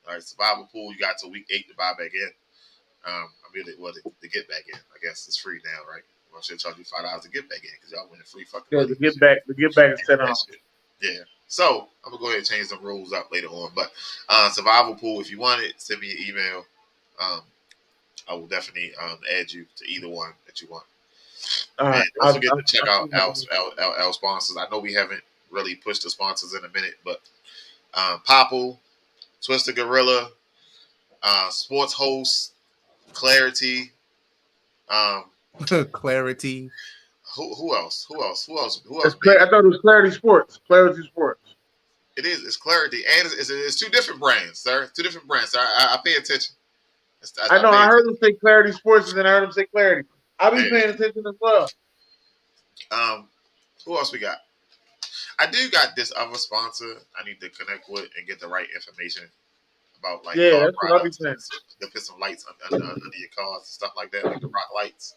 All right, survival pool. You got till week 8 to buy back in. To get back in. I guess it's free now, right? I should charge you $5 to get back in because y'all win free fucking. Yeah, the get back is $10. Yeah. So I'm gonna go ahead and change some rules up later on. But survival pool, if you want it, send me an email. I will definitely add you to either one that you want. And don't forget to check out our sponsors. I know we haven't really pushed the sponsors in a minute, but Popple, Twister Gorilla, Sports Host, Clarity. Clarity. Who else? I thought it was Clarity Sports. Clarity Sports. It is. It's Clarity, and it's two different brands, sir. Two different brands. Sir. I pay attention. I know. I heard them say Clarity Sports, and then I heard them say Clarity. I'll be paying attention as well. Who else we got? I do got this other sponsor I need to connect with and get the right information about, like, that's what I'll be saying. To put some lights under your cars and stuff like that, like the rock lights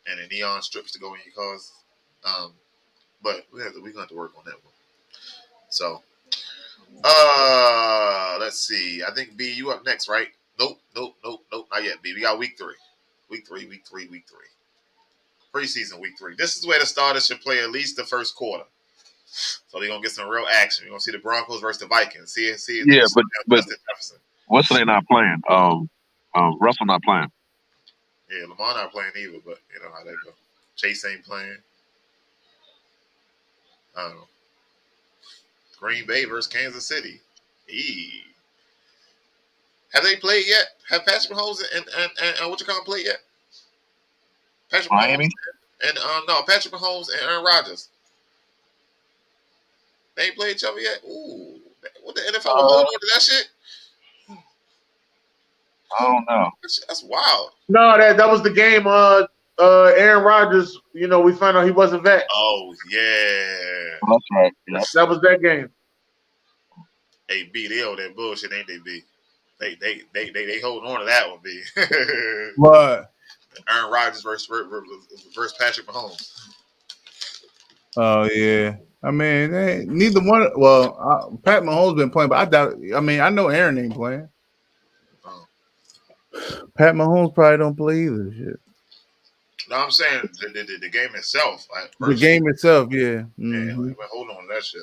and the neon strips to go in your cars. But we're gonna have to work on that one. So, let's see. I think B, you up next, right? Nope. Not yet, B. We got week 3. Week 3. Preseason week 3. This is where the starters should play at least the first quarter. So we're gonna get some real action. We're gonna see the Broncos versus the Vikings. See. Yeah, but What's they not playing? Russell not playing. Yeah, Lamar not playing either, but you know how that go. Chase ain't playing. I don't know. Green Bay versus Kansas City. Have they played yet? Have Patrick Mahomes and what you call played yet? Patrick Miami? Mahomes and Patrick Mahomes and Aaron Rodgers. They ain't played each other yet. Ooh, what the NFL hold on to that shit? I don't know. That's wild. No, that was the game. Aaron Rodgers. You know, we found out he wasn't vaxxed. Oh yeah, that's right. Yep. That was that game. Hey B, they owe that bullshit, ain't they? B, they holding on to that one. B. What? Aaron Rodgers versus Patrick Mahomes. Oh yeah. I mean, neither one. Well, Pat Mahomes been playing, but I doubt. I mean, I know Aaron ain't playing. Pat Mahomes probably don't play either. Shit. No, I'm saying the game itself. The game itself, yeah. Yeah, hold on to that shit.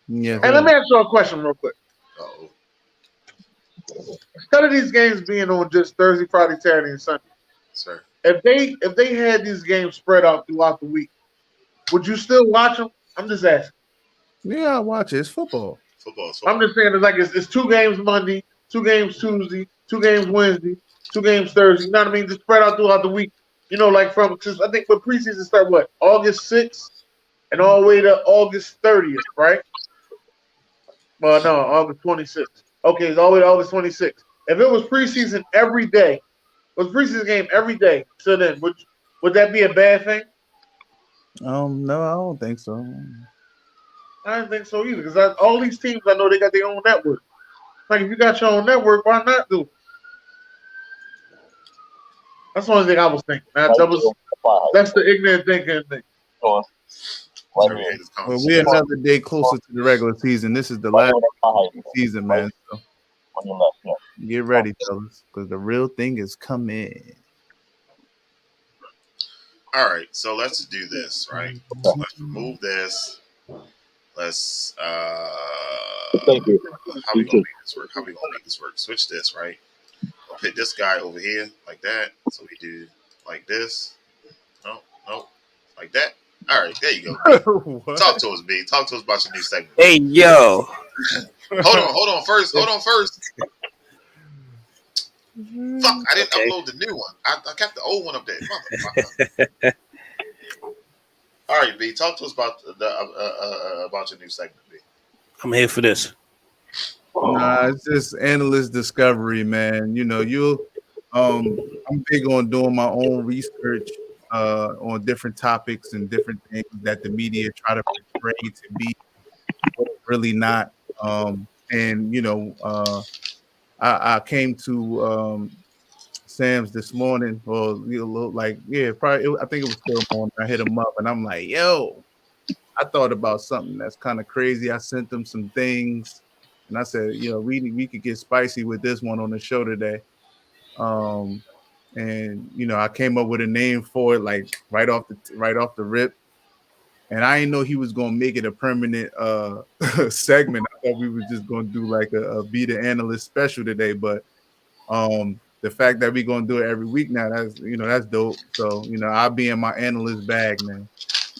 Yeah. Hey, let me ask you a question real quick. Uh-oh. Instead of these games being on just Thursday, Friday, Saturday, and Sunday, sir, if they had these games spread out throughout the week, would you still watch them? I'm just asking. Yeah, I watch it. It's football. Football. I'm just saying it's 2 games Monday, 2 games Tuesday, 2 games Wednesday, 2 games Thursday. You know what I mean? Just spread out throughout the week. You know, like because I think the preseason start what, August 6th and all the way to August 30th, right? Well, no, August 26th. Okay, it's all the way to August 26th. If it was preseason every day, it was preseason game every day. So then, would that be a bad thing? No, I don't think so. I don't think so either. Because all these teams, I know they got their own network. Like, if you got your own network, why not do it? That's the only thing I was thinking. That's the ignorant thinking thing. Well, we're another day closer to the regular season. This is the last season, man. So get ready, fellas, because the real thing is coming. All right, so let's do this, right? Let's remove this. Let's how we gonna make this work? How we gonna make this work? Switch this, right? We'll put this guy over here like that. So we do like this. No, like that. All right, there you go. Talk to us, B. Talk to us about your new segment. Hey, yo. Hold on first. Fuck, I didn't upload the new one. I kept the old one up there. All right, B. Talk to us about your new segment, B. I'm here for this. Nah, it's just analyst discovery, man. You know, I'm big on doing my own research on different topics and different things that the media try to portray to be really not. And you know, I came to Sam's this morning, or like, yeah, probably. I think it was still morning. I hit him up, and I'm like, "Yo, I thought about something that's kind of crazy." I sent them some things, and I said, "You know, we could get spicy with this one on the show today." And you know, I came up with a name for it, like right off the rip. And I didn't know he was gonna make it a permanent segment. I thought we were just gonna do like a B Da Analyst special today, but the fact that we're gonna do it every week now, that's dope. So I'll be in my analyst bag, man.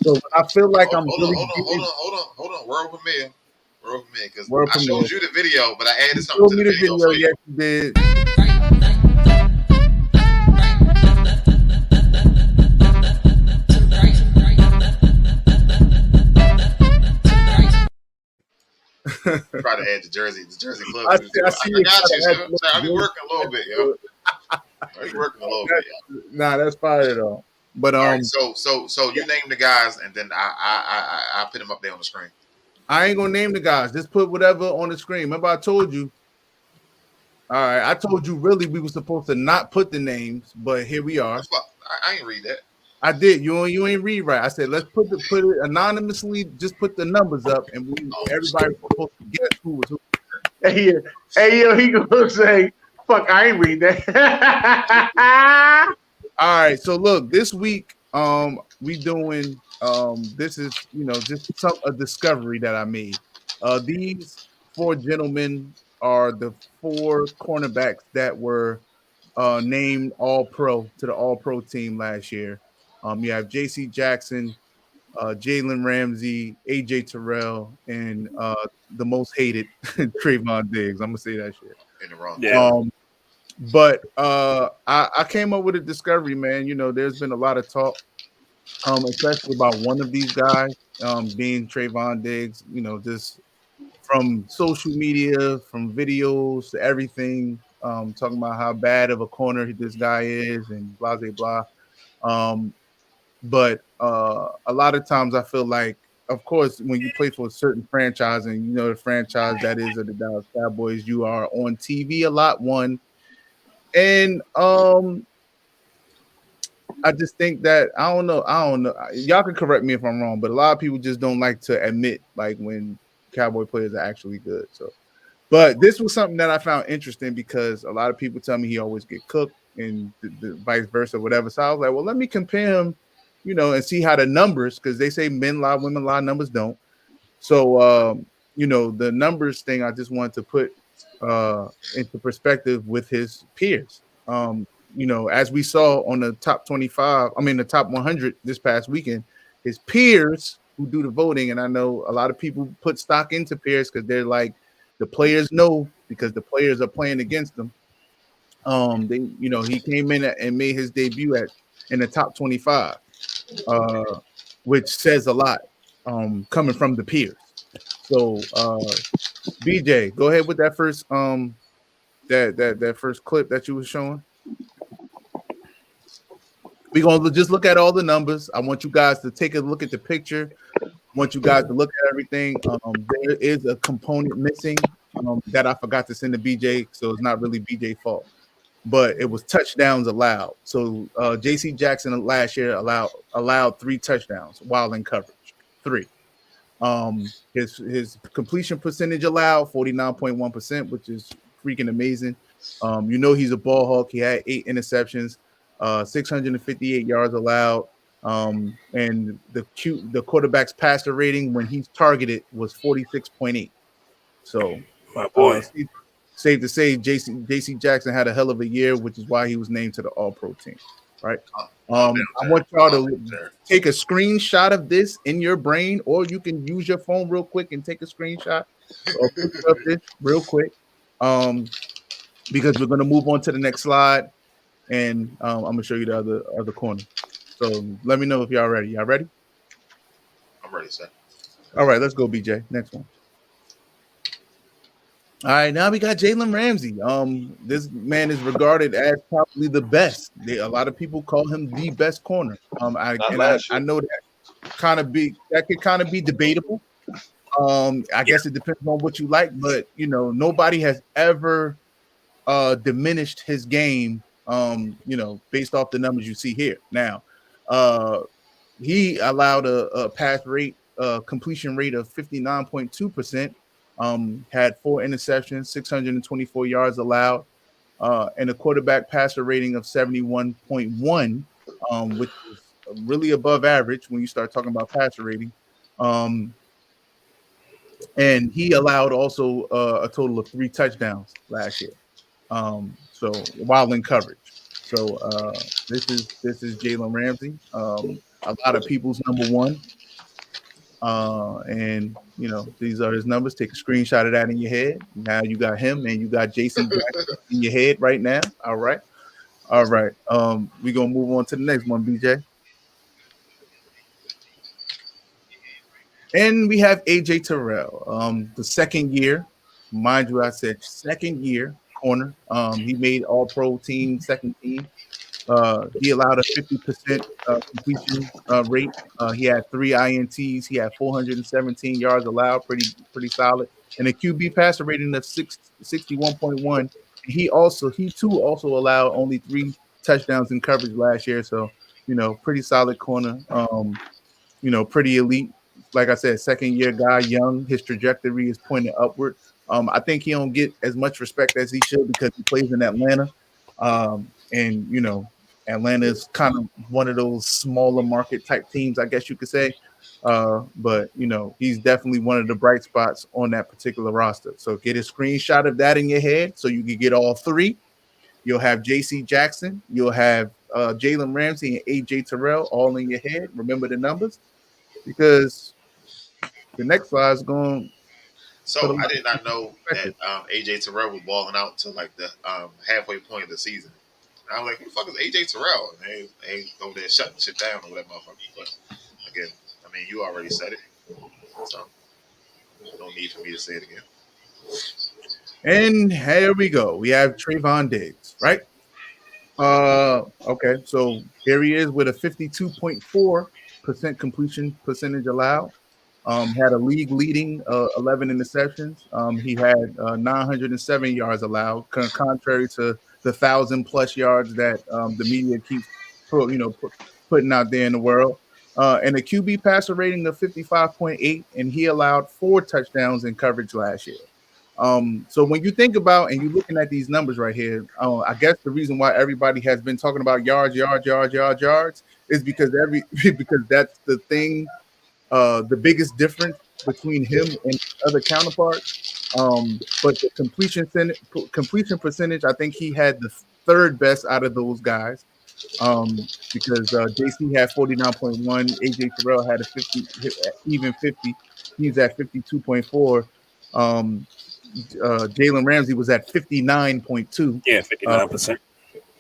So I feel like hold on. World premiere, because I showed you the video, but I added something to the video. Yes, you did. Try to add the jersey club. I got you. I'll be working a little bit, yo. I'll be working a little bit, yo. Nah, that's fire though. But right, so you name the guys, and then I put them up there on the screen. I ain't gonna name the guys. Just put whatever on the screen. Remember, I told you. All right, I told you. Really, we were supposed to not put the names, but here we are. I ain't read that. I did. You ain't read right. I said let's put it anonymously. Just put the numbers up, and everybody was supposed to guess who was who. Hey, yo, he gonna say, "Fuck, I ain't read that." All right. So look, this week, we doing this is just a discovery that I made. These 4 gentlemen are the 4 cornerbacks that were named All-Pro to the All-Pro team last year. You have J.C. Jackson, Jalen Ramsey, A.J. Terrell, and the most hated Trayvon Diggs. I'm gonna say that shit. In the wrong. Yeah. But I came up with a discovery, man. There's been a lot of talk, especially about one of these guys being Trayvon Diggs. Just from social media, from videos to everything, talking about how bad of a corner this guy is and blah, blah, blah. But a lot of times I feel like, of course, when you play for a certain franchise and the franchise that is of the Dallas Cowboys, you are on TV a lot, one. And I just think that I don't know. Y'all can correct me if I'm wrong, but a lot of people just don't like to admit like when Cowboy players are actually good. So, but this was something that I found interesting because a lot of people tell me he always get cooked and the vice versa, whatever. So I was like, well, let me compare him, and see how the numbers, because they say men lie, women lie, numbers don't. So the numbers thing, I just wanted to put into perspective with his peers. As we saw on the top 25, the top 100 this past weekend, his peers who do the voting, and I know a lot of people put stock into peers because they're like, the players know because the players are playing against them. He came in and made his debut in the top 25, which says a lot coming from the peers. So, BJ, go ahead with that first that first clip that you were showing. We're gonna just look at all the numbers. I want you guys to take a look at the picture. I want you guys to look at everything. There is a component missing that I forgot to send to BJ, so it's not really BJ's fault. But it was touchdowns allowed. So J.C. Jackson last year allowed 3 touchdowns while in coverage. 3. His completion percentage allowed 49.1%, which is freaking amazing. He's a ball hawk. He had 8 interceptions, 658 yards allowed, and the quarterback's passer rating when he's targeted was 46.8. So, my boy. Safe to say, J.C. Jackson had a hell of a year, which is why he was named to the All-Pro team, right? I want y'all to take a screenshot of this in your brain, or you can use your phone real quick and take a screenshot or picture of this real quick, because we're going to move on to the next slide, and I'm going to show you the other corner. So let me know if y'all ready. Y'all ready? I'm ready, sir. All right, let's go, BJ. Next one. All right, now we got Jalen Ramsey. This man is regarded as probably the best. A lot of people call him the best corner. I know that could kind of be debatable. I guess it depends on what you like, but nobody has ever diminished his game. Based off the numbers you see here. Now, he allowed a pass rate, completion rate of 59.2%. Had 4 interceptions, 624 yards allowed, and a quarterback passer rating of 71.1, which is really above average when you start talking about passer rating. And he allowed also a total of 3 touchdowns last year. So while in coverage. So this is Jalen Ramsey, a lot of people's number 1. And these are his numbers. Take a screenshot of that in your head. Now you got him and you got Jason Jackson in your head right now. All right. We're gonna move on to the next one, BJ. And we have AJ Terrell, the second year. Mind you, I said second year corner. He made All-Pro team, second team. He allowed a 50% completion rate. He had 3 INTs. He had 417 yards allowed, pretty solid, and a QB passer rating of 61.1. He too allowed only 3 touchdowns in coverage last year. So pretty solid corner. Pretty elite. Like I said, second year guy, young. His trajectory is pointing upward. I think he don't get as much respect as he should because he plays in Atlanta. Atlanta is kind of one of those smaller market type teams, I guess you could say. But he's definitely one of the bright spots on that particular roster. So get a screenshot of that in your head so you can get all 3. You'll have J.C. Jackson, you'll have Jalen Ramsey and A.J. Terrell all in your head. Remember the numbers because the next slide is going. So I did not know that A.J. Terrell was balling out to like the halfway point of the season. I was like, who the fuck is AJ Terrell? And they over there shutting shit down over that motherfucker. But again, you already said it. So no need for me to say it again. And here we go. We have Trayvon Diggs, right? Okay, so here he is with a 52.4% completion percentage allowed. Had a league leading 11 interceptions. He had 907 yards allowed, contrary to the 1,000+ yards that the media keeps putting out there in the world. And a QB passer rating of 55.8, and he allowed 4 touchdowns in coverage last year. So when you think about and you're looking at these numbers right here, I guess the reason why everybody has been talking about yards is because because that's the thing. The biggest difference between him and other counterparts. But the completion percentage, I think he had the third best out of those guys. Because JC had 49.1, AJ Terrell had a 50, even 50. He's at 52.4. Jalen Ramsey was at 59.2. Yeah, 59%.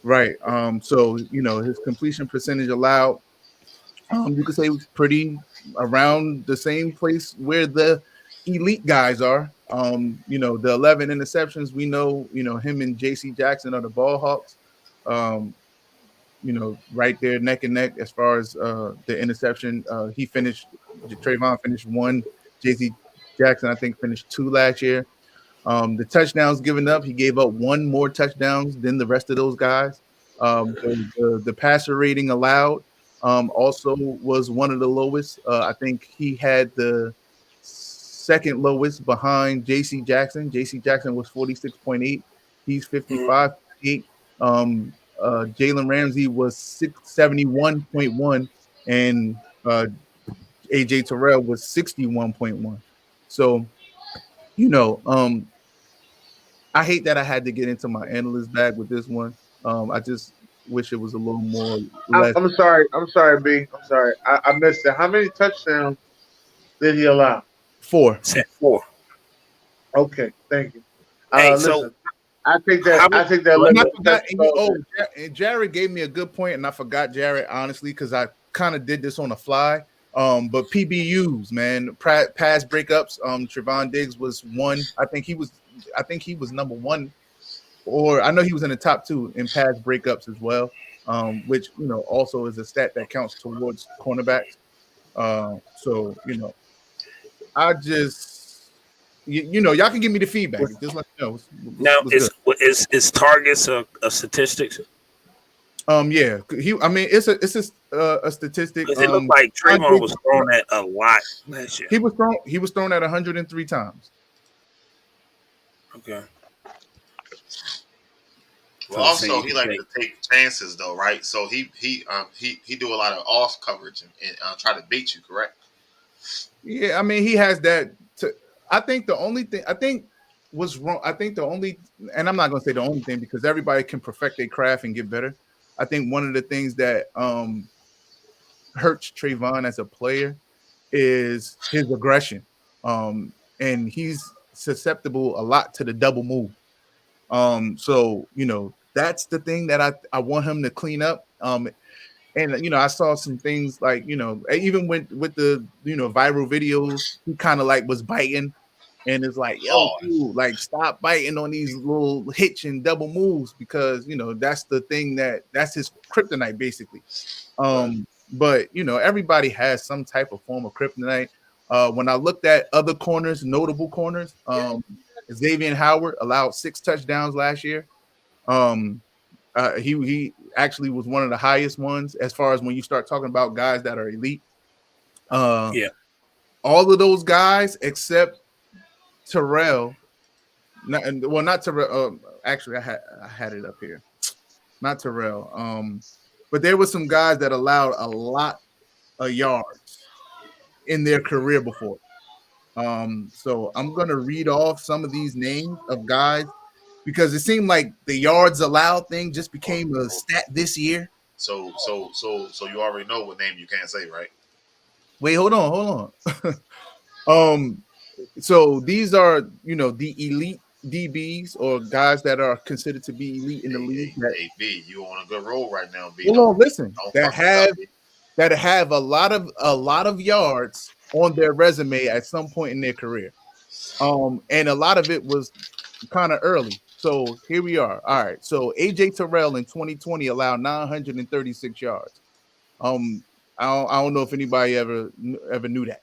Right. So his completion percentage allowed, you could say, it was pretty around the same place where the elite guys are. The 11 interceptions, we know, him and JC Jackson are the ball hawks. Right there neck and neck as far as the interception. Trayvon finished 1. JC Jackson, I think, finished 2 last year. The touchdowns given up, he gave up 1 more touchdowns than the rest of those guys. The passer rating allowed also was one of the lowest. I think he had the second lowest behind JC Jackson. JC Jackson was 46.8. He's 55.8. Jalen Ramsey was 71.1, and AJ Terrell was 61.1. So, I hate that I had to get into my analyst bag with this one. I just wish it was a little more. I'm sorry, B. I'm sorry. I missed it. How many touchdowns did he allow? 4. 4. Okay, thank you. Hey, listen, I think that. And Jared gave me a good point, and I forgot Jared, honestly, because I kind of did this on the fly. But PBUs, man, pass breakups. Trevon Diggs was 1. I think he was number 1, or I know he was in the top 2 in pass breakups as well. Which also is a stat that counts towards cornerbacks. So I just. Y'all can give me the feedback. Just let me know. Now, is targets a statistics? Yeah. It's a statistic. It looked like Trayvon was thrown at a lot last year. He was thrown at 103 times. Okay. Well, also he likes to take chances, though, right? So he do a lot of off coverage and try to beat you, correct? Yeah, he has that. I think the only thing was wrong. And I'm not going to say the only thing because everybody can perfect their craft and get better. I think one of the things that hurts Trayvon as a player is his aggression. And he's susceptible a lot to the double move. So that's the thing that I want him to clean up. And I saw some things like even with the viral videos, he kind of like was biting, and it's like, dude, like stop biting on these little hitch and double moves because that's the thing that's his kryptonite basically. But everybody has some type of form of kryptonite. When I looked at other corners, notable corners, Xavier Howard allowed 6 touchdowns last year. He actually was one of the highest ones as far as when you start talking about guys that are elite. Yeah, all of those guys except Terrell. Not Terrell. Actually, I had it up here. Not Terrell. But there were some guys that allowed a lot of yards in their career before. So I'm gonna read off some of these names of guys because it seemed like the yards allowed thing just became a stat this year. So you already know what name you can't say, right? Wait, hold on. So these are the elite DBs or guys that are considered to be elite in the league. Hey, B, you on a good roll right now, B. Hold on, listen. That have a lot of yards on their resume at some point in their career. And a lot of it was kind of early. So here we are. All right. So AJ Terrell in 2020 allowed 936 yards. I don't know if anybody ever knew that.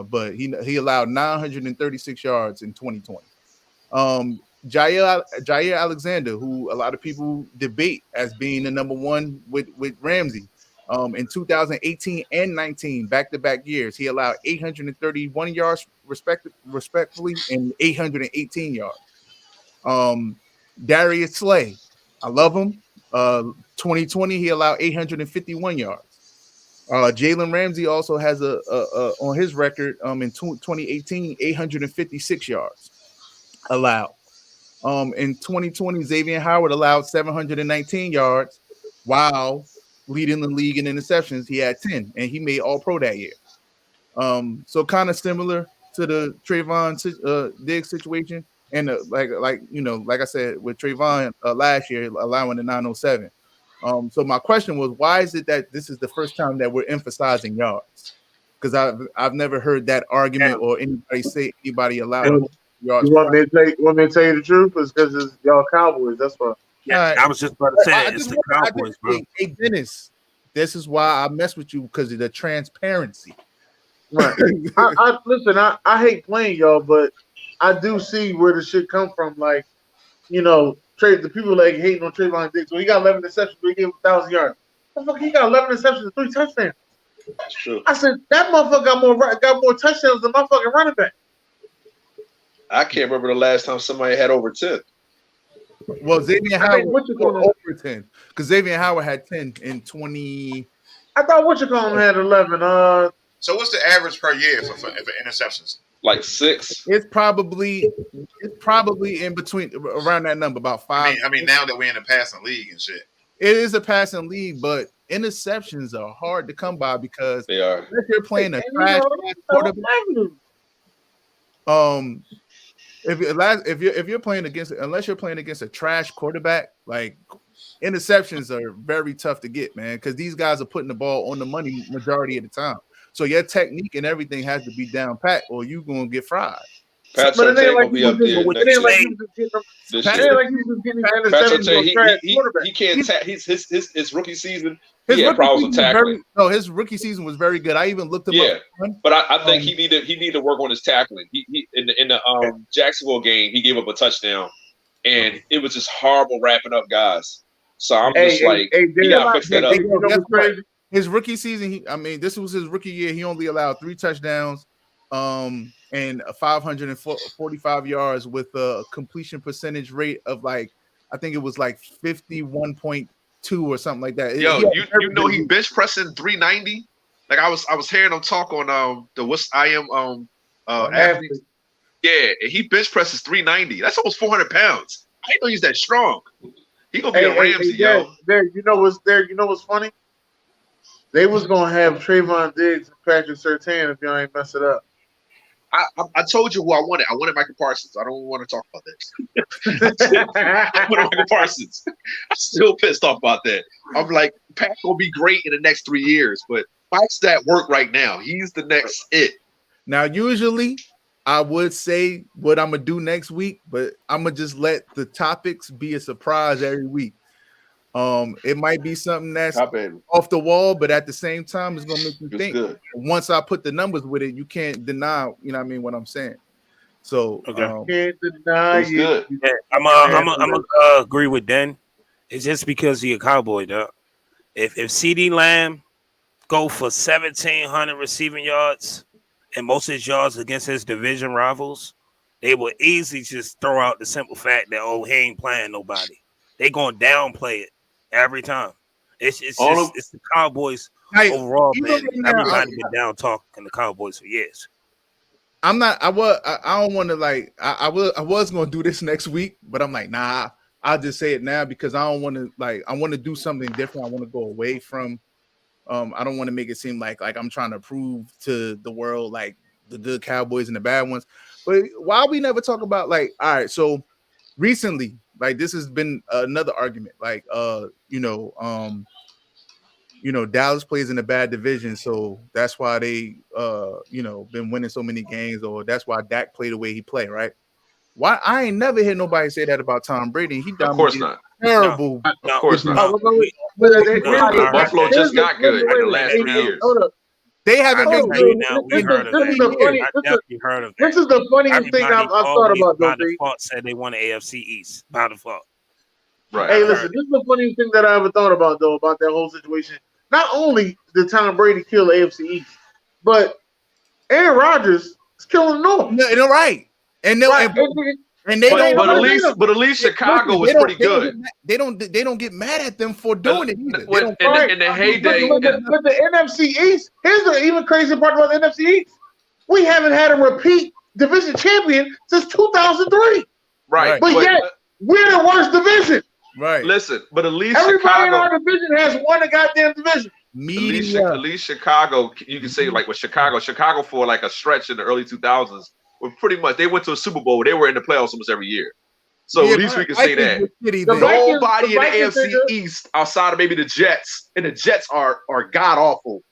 But he allowed 936 yards in 2020. Jair Alexander, who a lot of people debate as being the number 1 with Ramsey. In 2018 and 19, back-to-back years, he allowed 831 yards respectively and 818 yards. Darius Slay, I love him. 2020, he allowed 851 yards. Jalen Ramsey also has a on his record in 2018 856 yards allowed. In 2020, Xavier Howard allowed 719 yards, while leading the league in interceptions. He had 10, and he made All-Pro that year. So kind of similar to the Trayvon Diggs situation, and like I said with Trayvon last year allowing the 907. So my question was, why is it that this is the first time that we're emphasizing yards? Because I've never heard that argument or anybody say anybody allowed yards. You want me to tell you the truth? It's because it's y'all Cowboys. That's why. Yeah, I was just about to say it's the Cowboys, bro. Hey, Dennis, this is why I mess with you, because of the transparency. Right. Listen, I hate playing y'all, but I do see where the shit come from. Like, the people like hating on Trayvon Diggs. So he got 11 interceptions, but he gave him 1,000 yards. Motherfucker, he got 11 interceptions and 3 touchdowns. That's true. I said that motherfucker got more touchdowns than my fucking running back. I can't remember the last time somebody had over 10. Well, Xavier Howard over 10, because Xavier Howard had 10 in 20. I thought had 11. So what's the average per year for interceptions? Like 6. It's probably in between, around that number, about 5. I mean, now that we're in a passing league and shit, it is a passing league, but interceptions are hard to come by because they are. If you're playing a trash quarterback, if you're playing against, unless you're playing against a trash quarterback, like, interceptions are very tough to get, man, because these guys are putting the ball on the money majority of the time. So your technique and everything has to be down pat, or you're gonna get fried. Pat Surtain will be up there. He can't. His rookie season. He had problems with tackling. His rookie season was very good. I even looked him up. But I think he needed to work on his tackling. He in the Jacksonville game, he gave up a touchdown, and it was just horrible wrapping up guys. So I'm just he got to fix that up. His rookie season, this was his rookie year. He only allowed 3 touchdowns, and 545 yards with a completion percentage rate of I think it was 51.2 or something like that. Yo, he bench pressing 390. Like I was hearing him talk on the What's I Am athletes. Yeah, and he bench presses 390. That's almost 400 pounds. I didn't know he's that strong. He gonna be a Ramsey, yo. Derek, you know what's funny? They was gonna have Trayvon Diggs and Patrick Surtain if y'all ain't mess it up. I told you who I wanted. I wanted Michael Parsons. I don't want to talk about that. I wanted Michael Parsons. I'm still pissed off about that. I'm like, Pat will be great in the next 3 years, but Mike's that work right now. He's the next it. Now, usually I would say what I'm gonna do next week, but I'm gonna just let the topics be a surprise every week. It might be something that's off the wall, but at the same time, it's gonna make you think. Good. Once I put the numbers with it, you can't deny, what I'm saying. So can't deny you. Good. Yeah, I'm agree with Den. It's just because he's a Cowboy, though. If CeeDee Lamb go for 1,700 receiving yards and most of his yards against his division rivals, they will easily just throw out the simple fact that he ain't playing nobody. They gonna downplay it every time. It's the Cowboys overall, man. Everybody been down talking the Cowboys for years. I don't want to I was gonna do this next week, but I'm like, nah, I'll just say it now because I don't want to I want to do something different. I want to go away from I don't want to make it seem like I'm trying to prove to the world the good Cowboys and the bad ones. But why we never talk about all right, so recently, this has been another argument. Dallas plays in a bad division, so that's why they been winning so many games, or that's why Dak played the way he played, right? Why I ain't never heard nobody say that about Tom Brady. He of course not. Terrible. Of course not. Buffalo just got good in the last 3 years. They haven't been good. This is the funniest thing I've thought about. By default, said they won the AFC East by default. Right. Hey, listen, this is the funniest thing that I ever thought about, though, about that whole situation. Not only did Tom Brady kill the AFC East, but Aaron Rodgers is killing the North. No, right. And And they but at least Chicago was pretty good. They don't get mad at them for doing it either. In the heyday with the NFC East, here's the even crazier part about the NFC East. We haven't had a repeat division champion since 2003. Right. But yet we're the worst division. Right. Listen, but at least everybody Chicago in our division has won the goddamn division. At least Chicago, you can say like with Chicago for like a stretch in the early 2000s were pretty much, they went to a Super Bowl. They were in the playoffs almost every year. So at least we can say that. Nobody in the AFC East outside of maybe the Jets, and the Jets are god awful.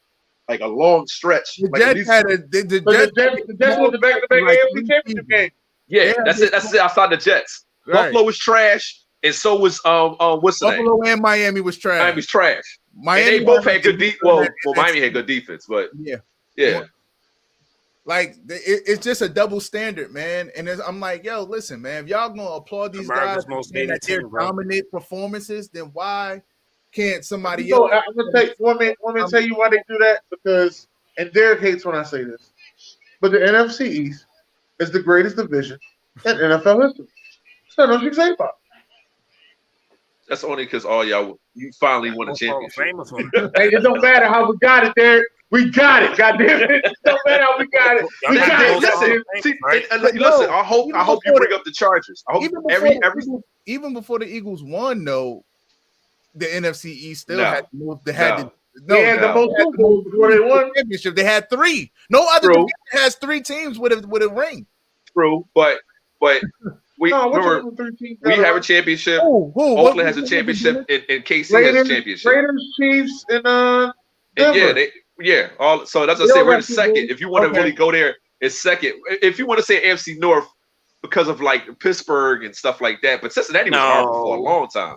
Like a long stretch. The like Jets had the Jets won the back-to-back AFC championship game. Yeah, that's it. That's it outside the Jets. Right. Buffalo was trash, and so was what's the name? Buffalo and Miami was trash. Miami's trash. Miami, and they both had good Miami had good defense, but yeah. Like it's just a double standard, man. And I'm like, yo, listen, man, if y'all gonna applaud these guys that their dominant performances, then why can't somebody else? I'm gonna want me to tell you why they do that, because, and Derek hates when I say this, but the NFC East is the greatest division in NFL history. So no, you can say about it. That's only because you finally won a championship. Hey, it don't matter how we got it, Derek. We got it. Goddamn it! It don't matter how we got it. We got it. Listen. I hope you bring up the Chargers. I hope even before the Eagles won, though, the NFC East still had the most Super Bowls before they won championship. They had 3. No other division has 3 teams with a ring. True, but we have a championship. Oakland has a championship, and KC has a championship. Raiders, Chiefs, and Denver. So that's what I say. We're in second. If you want to really go there, it's second. If you want to say AFC North, because of like Pittsburgh and stuff like that, but Cincinnati was horrible for a long time.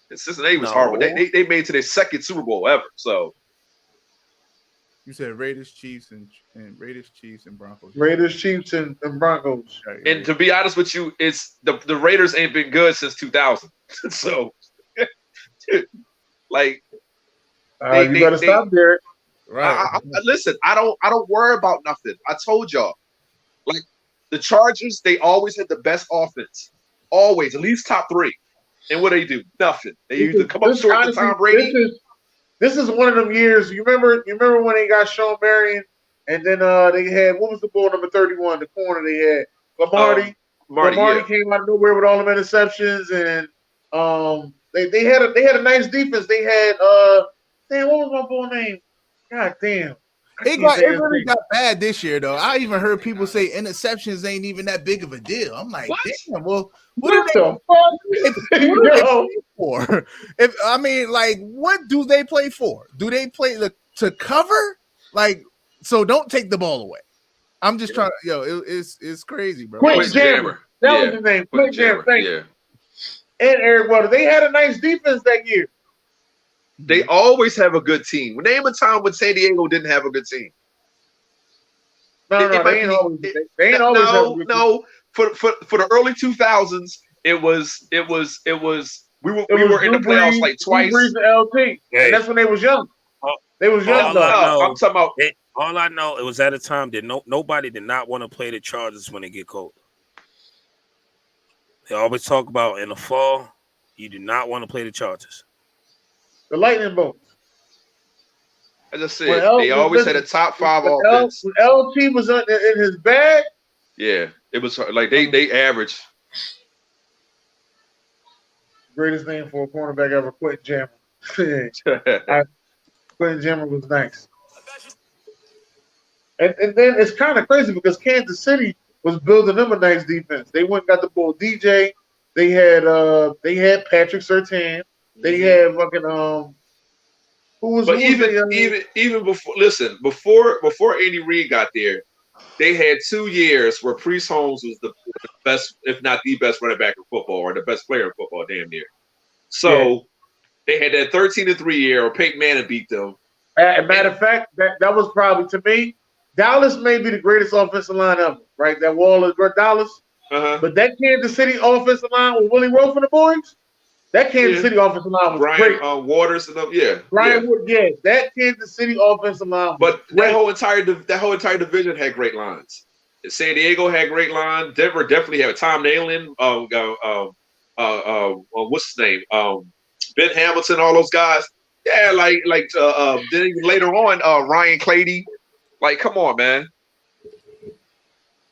And Cincinnati was horrible. They made it to their second Super Bowl ever. So you said Raiders, Chiefs, and Broncos. Raiders, Chiefs, and Broncos. And to be honest with you, it's the Raiders ain't been good since 2000. So, like, you better stop there. Right. Listen, I don't worry about nothing. I told y'all, like the Chargers, they always had the best offense, always at least top 3. And what do? Nothing. They used to come up short to Tom Brady. This is one of them years. You remember when they got Sean Marion, and then they had, what was the ball number 31, the corner they had? Lombardi. Lombardi came out of nowhere with all them interceptions, and they had a nice defense. They had what was my ball name? God damn. It really got bad this year, though. I even heard people say interceptions ain't even that big of a deal. I'm like, damn, well, what do they play for? What do they play for? Do they play to cover? Like, so don't take the ball away. I'm just trying to, it's crazy, bro. Quick Jammer. That was his name. Quick Jammer. Thank you. And Eric Weddle. They had a nice defense that year. They always have a good team. Name a time when San Diego didn't have a good team. They ain't always have a good team. For the early 2000s, we were in the playoffs like twice. LT, and that's when they was young. They was young. I'm talking about. All I know, it was at a time that nobody did not want to play the Chargers when it get cold. They always talk about in the fall, you do not want to play the Chargers. The lightning bolts. I just said they always had a top 5 offense. When LT was in his bag. Yeah, it was like they averaged. Greatest name for a cornerback ever, Quentin Jammer. Quentin Jammer was nice. And then it's kind of crazy because Kansas City was building them a nice defense. They went and got the ball DJ. They had Patrick Surtain. They had fucking even before Andy Reid got there, they had 2 years where Priest Holmes was the best, if not the best running back in football or the best player in football, damn near. So they had that 13-3 year where Peyton Manning beat them. Matter of fact, that was probably, to me, Dallas may be the greatest offensive line ever, right? That wall of Dallas. But that Kansas City offensive line with Willie Rowe and the boys, that Kansas City offensive line was great. Waters and them, Wood, that Kansas City offensive line. But that whole entire division had great lines. San Diego had great line. Denver definitely had Tom Nalen. What's his name? Ben Hamilton. All those guys. Yeah, then even later on, Ryan Clady. Like, come on, man.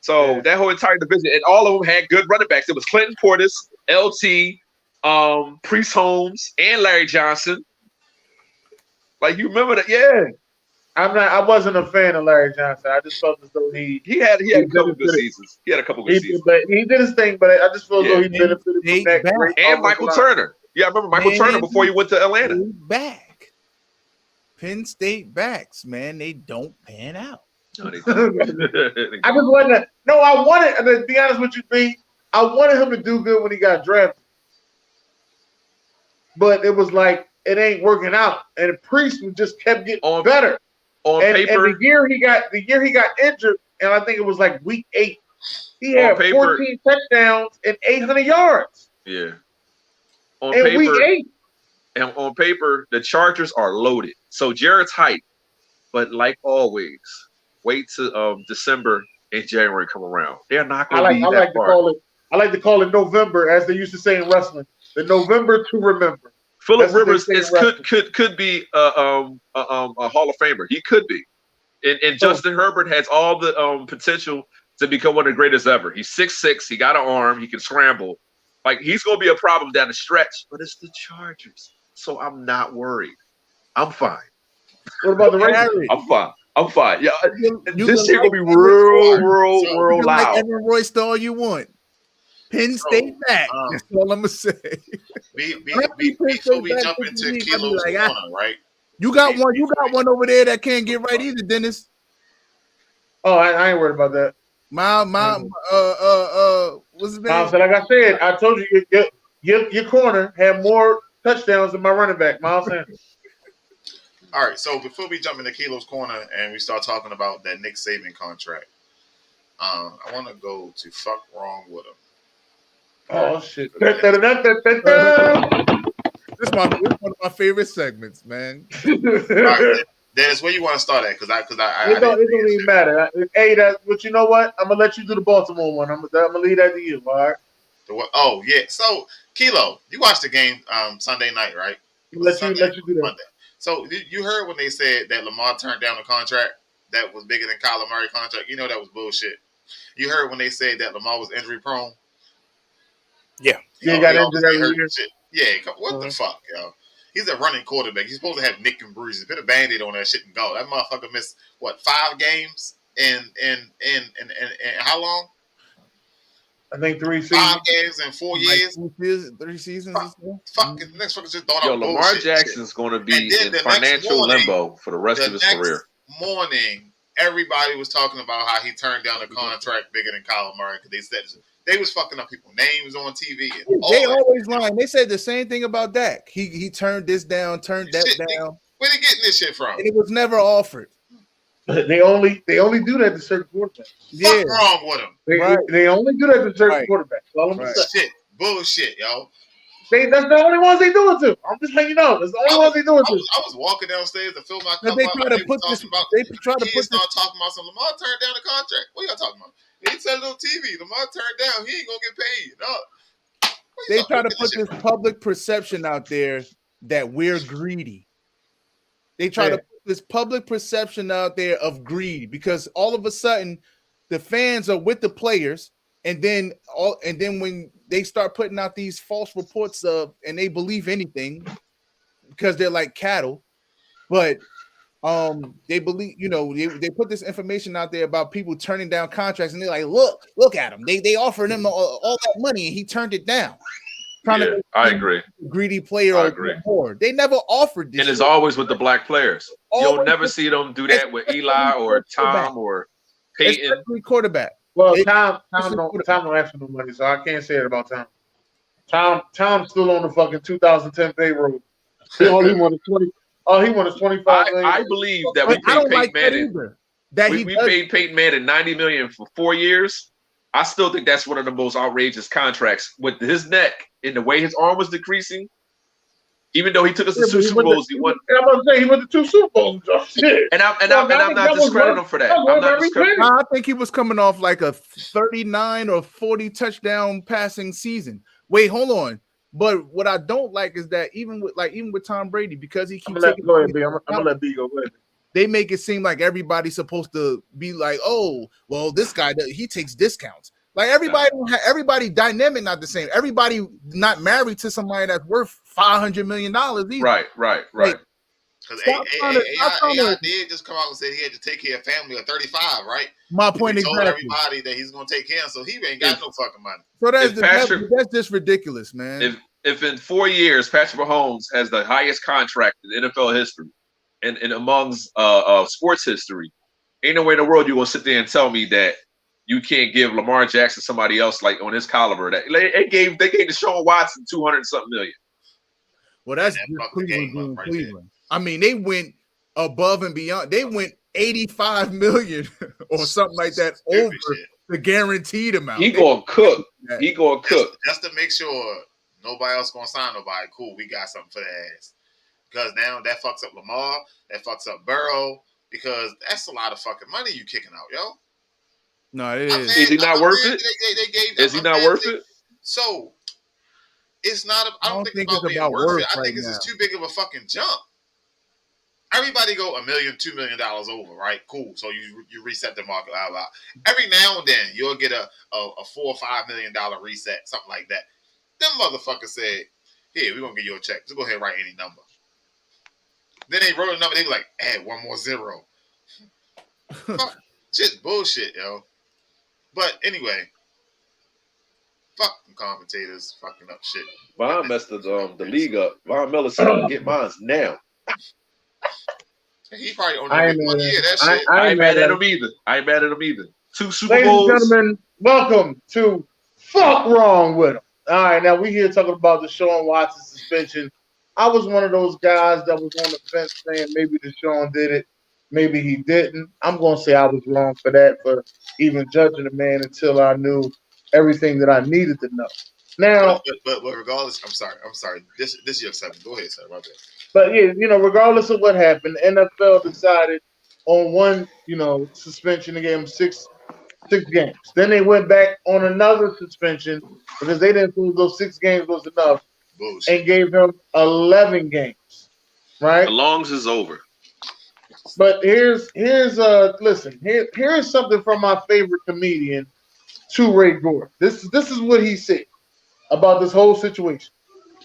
So that whole entire division, and all of them had good running backs. It was Clinton Portis, LT, Priest Holmes, and Larry Johnson. Like, you remember that? Yeah. I wasn't a fan of Larry Johnson. I just felt as though he had a couple good seasons. He had a couple good seasons. But he did his thing, but I just feel as though he benefited from that. And Michael Turner. Yeah, I remember Michael Turner before he went to Atlanta. Back. Penn State backs, man, they don't pan out. I just wanted to be honest with you, B. I wanted him to do good when he got drafted. But it was like it ain't working out. And Priest just kept getting better. On paper, and the year he got injured, and I think it was like week 8, he had 14 touchdowns and 800 yards. Yeah. Week 8. And on paper, the Chargers are loaded. So Jared's hype, but like always, wait till December and January come around. They're not going to be that far. I like to call it November, as they used to say in wrestling, the November to remember. Phillip Rivers could be a Hall of Famer. He could be, and Justin Herbert has all the potential to become one of the greatest ever. He's 6'6". He got an arm. He can scramble. Like, he's going to be a problem down the stretch. But it's the Chargers, so I'm not worried. I'm fine. What about the Raiders? I'm fine. Yeah, this year gonna be real loud. Like Evan Royce, all you want. Penn State back. That's all I'm gonna say. Before we jump into Kilo's corner, right? You got one over there that can't get right either, Dennis. Oh, I ain't worried about that. What's his name? So like I said, I told you your corner had more touchdowns than my running back, Miles Sanders. All right, so before we jump into Kilo's corner and we start talking about that Nick Saban contract, I want to go to Fuk Wrong Wit Em. Oh shit! This is one of my favorite segments, man. All right, Dennis, where you want to start at? Because it don't even matter. But you know what? I'm gonna let you do the Baltimore one. I'm gonna leave that to you. All right. Oh yeah. So Kilo, you watched the game Sunday night, right? Let you do that. Monday. So you heard when they said that Lamar turned down a contract that was bigger than Kyler Murray's contract? You know that was bullshit. You heard when they said that Lamar was injury prone? Yeah. He got injured every year. Yeah, what the fuck, yo? He's a running quarterback. He's supposed to have nick and bruises. Put a Band-Aid on that shit and go. That motherfucker missed, 5 games in how long? I think 3 seasons. 5 games in 4 years. 3 seasons. Fuck, the next fucker just thought out Lamar bullshit. Jackson's going to be in financial limbo for the rest of his career. Morning, everybody was talking about how he turned down a contract bigger than Kyler Murray because they said they was fucking up people's names on TV. They always lying. They said the same thing about Dak. He turned this down, turned that down. Where they getting this shit from? And it was never offered. They only do that to certain quarterbacks. Yeah. What's wrong with them? They only do that to certain quarterbacks. Shit, bullshit, yo. That's the only ones they do it to. I'm just letting you know. That's the only ones they do it to. I was walking downstairs to fill my cup up. They try to put this. They try to put start talking about some Lamar turned down the contract. What y'all talking about? He said little TV. Lamar turned down. He ain't gonna get paid. No. They try to put this public perception out there that we're greedy. They try to put this public perception out there of greed because all of a sudden the fans are with the players, and then when they start putting out these false reports and they believe anything because they're like cattle, but they believe, they put this information out there about people turning down contracts, and they're like, look at him. They offered him all that money, and he turned it down. I agree. Greedy player. I agree. They never offered this. And it's always with the black players. You'll never see them do that with Eli or Tom or Peyton. Especially quarterback. Well, Tom don't ask for no money, so I can't say it about Tom. Tom's still on the fucking 2010 payroll. He wanted 20. Oh, he wanted 25 million. I believe that we paid Peyton Manning. We paid Peyton Manning $90 million for 4 years. I still think that's one of the most outrageous contracts with his neck and the way his arm was decreasing. Even though he took us to 2 Super Bowls, he won. I'm about to say he went to 2 Super Bowls. Shit. And I'm not discrediting him for that. I think he was coming off like a 39 or 40 touchdown passing season. Wait, hold on. But what I don't like is that even with Tom Brady, because he keeps taking. Go ahead, B. I'm gonna let B go. Go ahead. They make it seem like everybody's supposed to be like, oh, well, this guy he takes discounts. Like everybody dynamic not the same. Everybody not married to somebody that's worth $500 million either. Right. Because AI did just come out and said he had to take care of family of 35, right? My point he exactly. told everybody that he's gonna take care of, so he ain't got no fucking money. So that's just ridiculous, man. If in 4 years Patrick Mahomes has the highest contract in NFL history and amongst sports history, ain't no way in the world you're gonna sit there and tell me that you can't give Lamar Jackson somebody else like on his caliber. That they gave Deshaun Watson 200-something million. Well, that's Cleveland. I mean, they went above and beyond. They went 85 million or something like that over the guaranteed amount. He gonna cook. Just to make sure nobody else gonna sign nobody. Cool, we got something for the ass. Because now that fucks up Lamar, that fucks up Burrow, because that's a lot of fucking money you kicking out, yo. No, it is. Is he not worth it? Is he not worth it? So it's not. I don't think it's about being worth it. I think it's just too big of a fucking jump. Everybody go $1 million, $2 million over, right? Cool. So you reset the market, blah, blah. Every now and then you'll get a $4 or $5 million reset, something like that. Them motherfuckers said, "Here, we're gonna give you a check. Just go ahead and write any number." Then they wrote a number. They were like, "Add one more zero." Shit's bullshit, yo. But anyway, fuck them commentators fucking up shit. Von messed the league up. Von Miller said, "Get mine now." He probably only 1 year. That shit. I ain't mad at him either. 2 Super Bowls. Ladies and gentlemen, welcome to Fuk Wrong Wit Em. All right, now we here talking about Deshaun Watson suspension. I was one of those guys that was on the fence saying maybe Deshaun did it, maybe he didn't. I'm going to say I was wrong for that, for even judging the man until I knew everything that I needed to know. Now, but regardless, I'm sorry. This is your segment. Go ahead, sir. My bad. But yeah, regardless of what happened, the NFL decided on one, suspension to give him six games. Then they went back on another suspension because they didn't think those 6 games was enough. Bullshit. And gave him 11 games. Right? The longs is over. But here's something from my favorite comedian, Ray Gordon. This is what he said about this whole situation.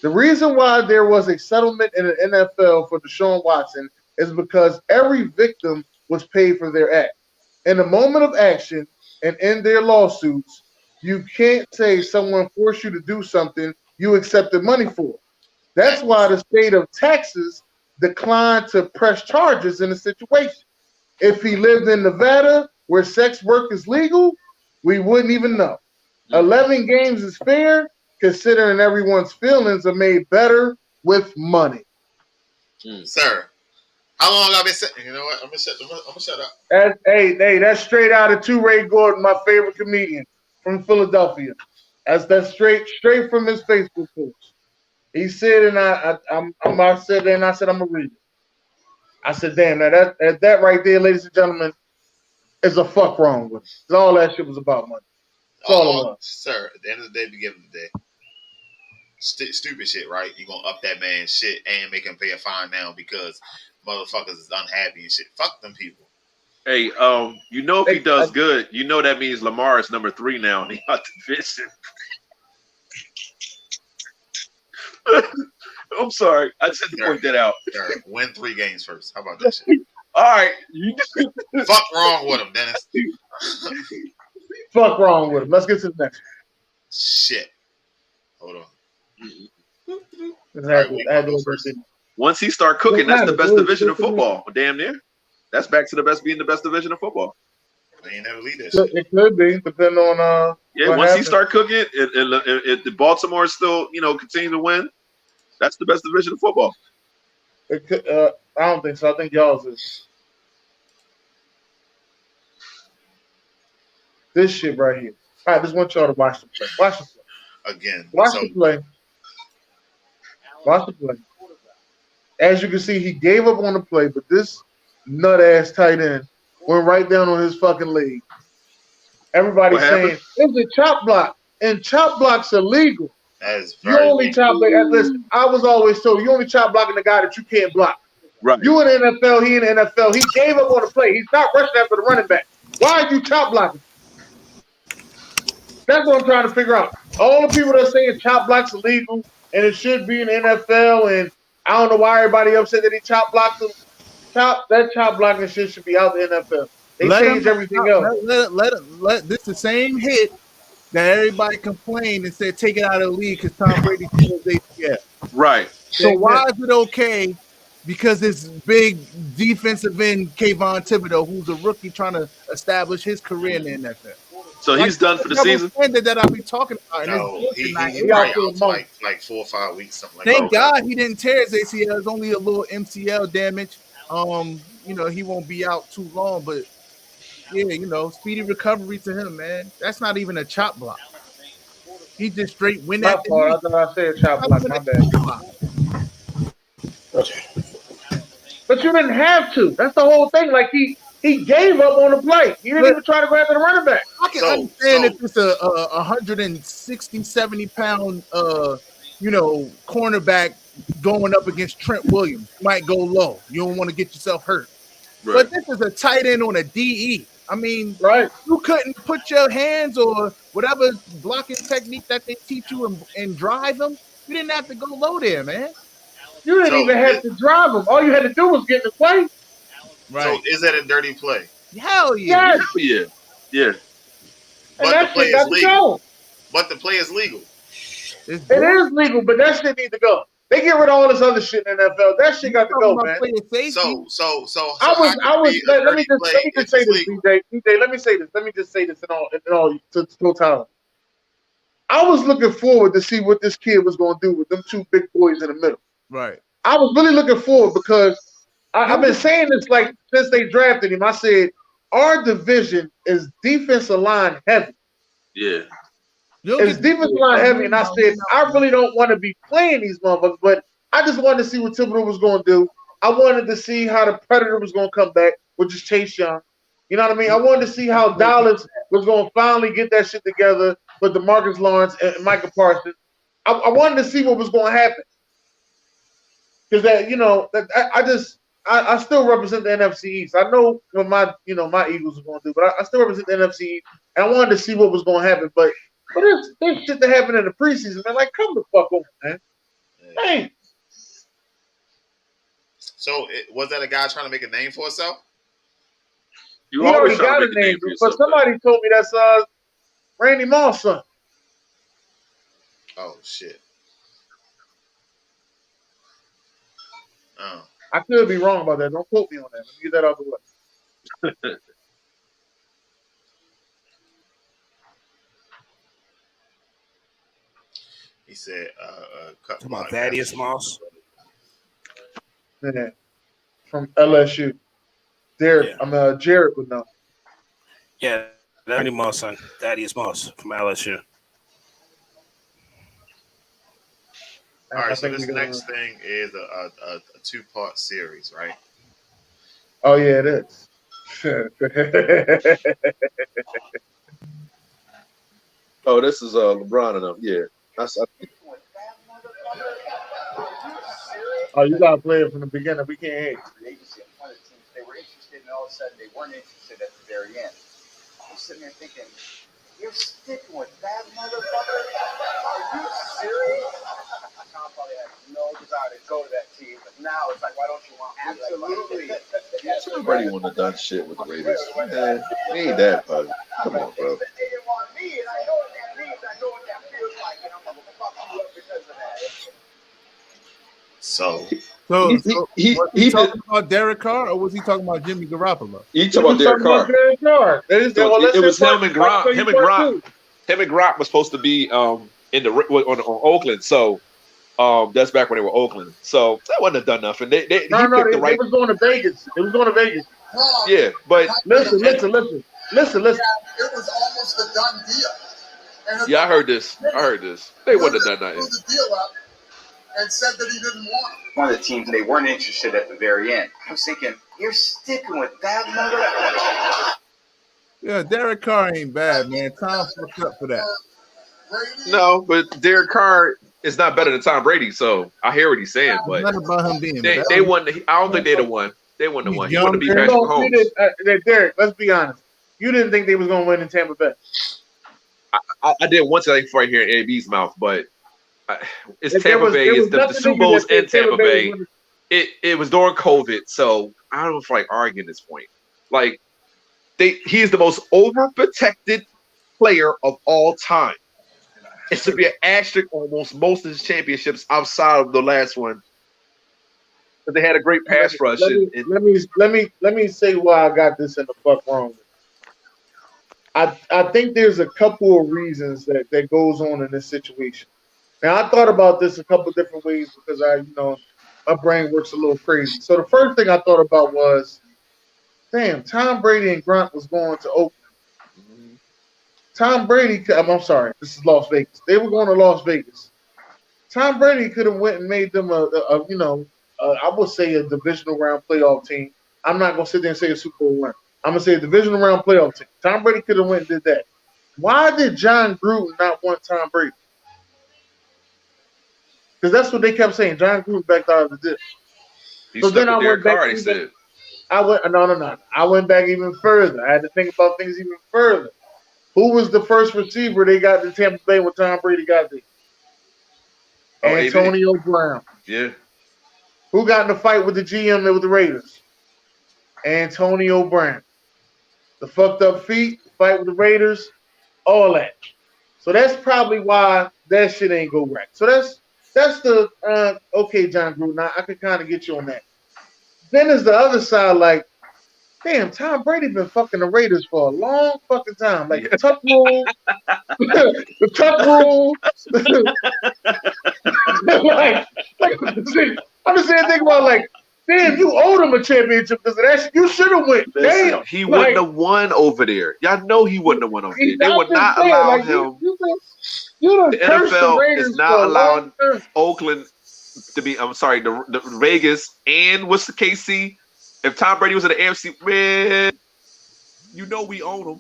The reason why there was a settlement in the NFL for Deshaun Watson is because every victim was paid for their act. In the moment of action and in their lawsuits, you can't say someone forced you to do something you accepted money for. That's why the state of Texas declined to press charges in the situation. If he lived in Nevada, where sex work is legal, we wouldn't even know. 11 games is fair, considering everyone's feelings are made better with money. Sir, how long have I been sitting? You know what? I'm gonna shut up. That's straight out of Ray Gordon, my favorite comedian from Philadelphia. That's straight from his Facebook post. He said, and I said I'm gonna read it. I said, damn, now that right there, ladies and gentlemen, is a fuck wrong with it. All that shit was about money. That's all it was. Sir, at the end of the day, beginning of the day, stupid shit, right? You gonna up that man's shit and make him pay a fine now because motherfuckers is unhappy and shit. Fuck them people. Hey, if he does good, that means Lamar is number 3 now and he got the division. I'm sorry. I just had to point that out. Win 3 games first. How about that shit? All right. Fuck wrong with him, Dennis. Fuck wrong with him. Let's get to the next one. Shit. Hold on. Once he start cooking, that's the best division of football. Damn near. That's back to being the best division of football. They ain't never lead that shit. It could be, depending on once he start cooking, if the Baltimore still continue to win, that's the best division of football. It could, I don't think so. I think y'all's is this shit right here. All right, I just want y'all to watch the play. Watch the play. Again. Watch the play. Watch the play. As you can see, he gave up on the play, but this nut-ass tight end went right down on his fucking leg. Everybody's saying, it's a chop block, and chop blocks are legal. That is you only chop block. Listen, I was always told you only chop blocking the guy that you can't block. Right. You in the NFL, he in the NFL. He gave up on the play. He's not rushing after the running back. Why are you chop blocking? That's what I'm trying to figure out. All the people that are saying chop blocks are legal and it should be in the NFL, and I don't know why everybody upset that he chop blocked him. That chop blocking shit should be out the NFL. They changed everything else. Let this the same hit that everybody complained and said take it out of the league because Tom Brady killed ACL. Right. So why is it okay? Because it's big defensive end Kayvon Thibodeau, who's a rookie trying to establish his career in the NFL. So he's done for the season. That I'll be talking about. No, he out for like 4 or 5 weeks, something like that. Thank God he didn't tear his ACL. It's only a little MCL damage. He won't be out too long, but yeah, speedy recovery to him, man. That's not even a chop block. He just straight win that. I thought I said chop block. My bad. But you didn't have to. That's the whole thing. Like he gave up on the play. He didn't even try to grab the running back. I can understand if it's a 160, 70 pound cornerback going up against Trent Williams. You might go low. You don't want to get yourself hurt. Right. But this is a tight end on a DE. I mean, you couldn't put your hands or whatever blocking technique that they teach you and drive them. You didn't have to go low there, man. You didn't even have to drive him. All you had to do was get in the play. Right. So is that a dirty play? Hell yeah. Yes. Yeah. But the play is legal. But the play is legal. It is legal, but that shit needs to go. They get rid of all this other shit in the NFL. That shit got to go, man. So let me just say this, DJ. Let me say this. Let me just say this in all totality. I was looking forward to see what this kid was going to do with them two big boys in the middle. Right. I was really looking forward because I've been saying this like since they drafted him. I said our division is defensive line heavy. Yeah. It's defensive line heavy, and I said I really don't want to be playing these motherfuckers, but I just wanted to see what Thibodeau was going to do. I wanted to see how the Predator was going to come back, which is Chase Young. You know what I mean? I wanted to see how Dallas was going to finally get that shit together with DeMarcus Lawrence and Micah Parsons. I wanted to see what was going to happen. Because I still represent the NFC East. I know what my Eagles are going to do, but I still represent the NFC East, and I wanted to see what was going to happen. But this shit that happened in the preseason, man, like, come the fuck on, man. Hey. So was that a guy trying to make a name for himself? You he already got a name, but somebody told me that's Randy Moss' son. Oh shit. Oh. I could be wrong about that. Don't quote me on that. Let me get that out of the way. He said, "Come about Thaddeus Moss." Yeah. From LSU. Derek, yeah. Jared would know. Yeah, Randy Moss' son, Thaddeus Moss from LSU. All right, so this next thing is a 2-part series, right? Oh yeah, it is. Oh, this is LeBron and them. Yeah, Oh, you gotta play it from the beginning. We can't hear. They were interested, and all of a sudden they weren't interested at the very end. I'm sitting there thinking, you're sticking with that motherfucker? Are you serious? Tom probably had no desire to go to that team, but now it's like, why don't you want me? Absolutely. Everybody would have done shit with the Raiders. Man, ain't that bug. Come on, bro. They didn't want me, and I know what that means. I know what that feels like, and I'm gonna fuck you up because of that. So was he talking about Derek Carr, or was he talking about Jimmy Garoppolo? He talking about Derek Carr. It was him and Gronk. Him and Gronk was supposed to be on Oakland. So that's back when they were Oakland. So that wouldn't have done nothing. They was going to Vegas. It was going to Vegas. Yeah, but listen. It was almost a done deal. Yeah, I heard this. They wouldn't have done nothing. The deal up. and said that he didn't want him. One of the teams, they weren't interested at the very end. I was thinking, you're sticking with that motherfucker. Yeah, Derek Carr ain't bad, man. Tom fucked up for that. No, but Derek Carr is not better than Tom Brady, so I hear what he's saying. But not about him being they won. I don't think they'd have won. They wouldn't have won. He wouldn't be Patrick Mahomes. Derek, let's be honest. You didn't think they was going to win in Tampa Bay. I did once, I think, before I hear AB's mouth, but it's Tampa Bay. It's the Super Bowl's in Tampa Bay. It was during COVID, so I don't feel like arguing this point. Like, he is the most overprotected player of all time. It should be an asterisk on most of his championships outside of the last one. But they had a great pass rush. Let me say why I got this in the fuck wrong. I think there's a couple of reasons that goes on in this situation. Now, I thought about this a couple different ways because my brain works a little crazy. So the first thing I thought about was, damn, Tom Brady and Grunt was going to Oakland. Tom Brady, I'm sorry, this is Las Vegas. They were going to Las Vegas. Tom Brady could have went and made them I would say a divisional round playoff team. I'm not going to sit there and say a Super Bowl win. I'm going to say a divisional round playoff team. Tom Brady could have went and did that. Why did John Gruden not want Tom Brady? Because that's what they kept saying. John Gruden backed out of the deal. So then I went back. No. I went back even further. I had to think about things even further. Who was the first receiver they got to Tampa Bay when Tom Brady got there? Antonio Brown. Yeah. Who got in a fight with the GM with the Raiders? Antonio Brown. The fucked up feet, fight with the Raiders, all that. So that's probably why that shit ain't go right. So that's the okay, John Gruden. I could kind of get you on that. Then there's the other side, like, damn, Tom Brady been fucking the Raiders for a long fucking time. Like the tuck rule, the tuck rule. I'm just saying, think about like, damn, you owed him a championship because of that shit. You should have went. Damn, he wouldn't have won over there. Y'all know he wouldn't have won over there. They would not allow him. The NFL is not allowing Oakland to be. I'm sorry, the Vegas and what's the KC? If Tom Brady was in the AFC, man, we own him.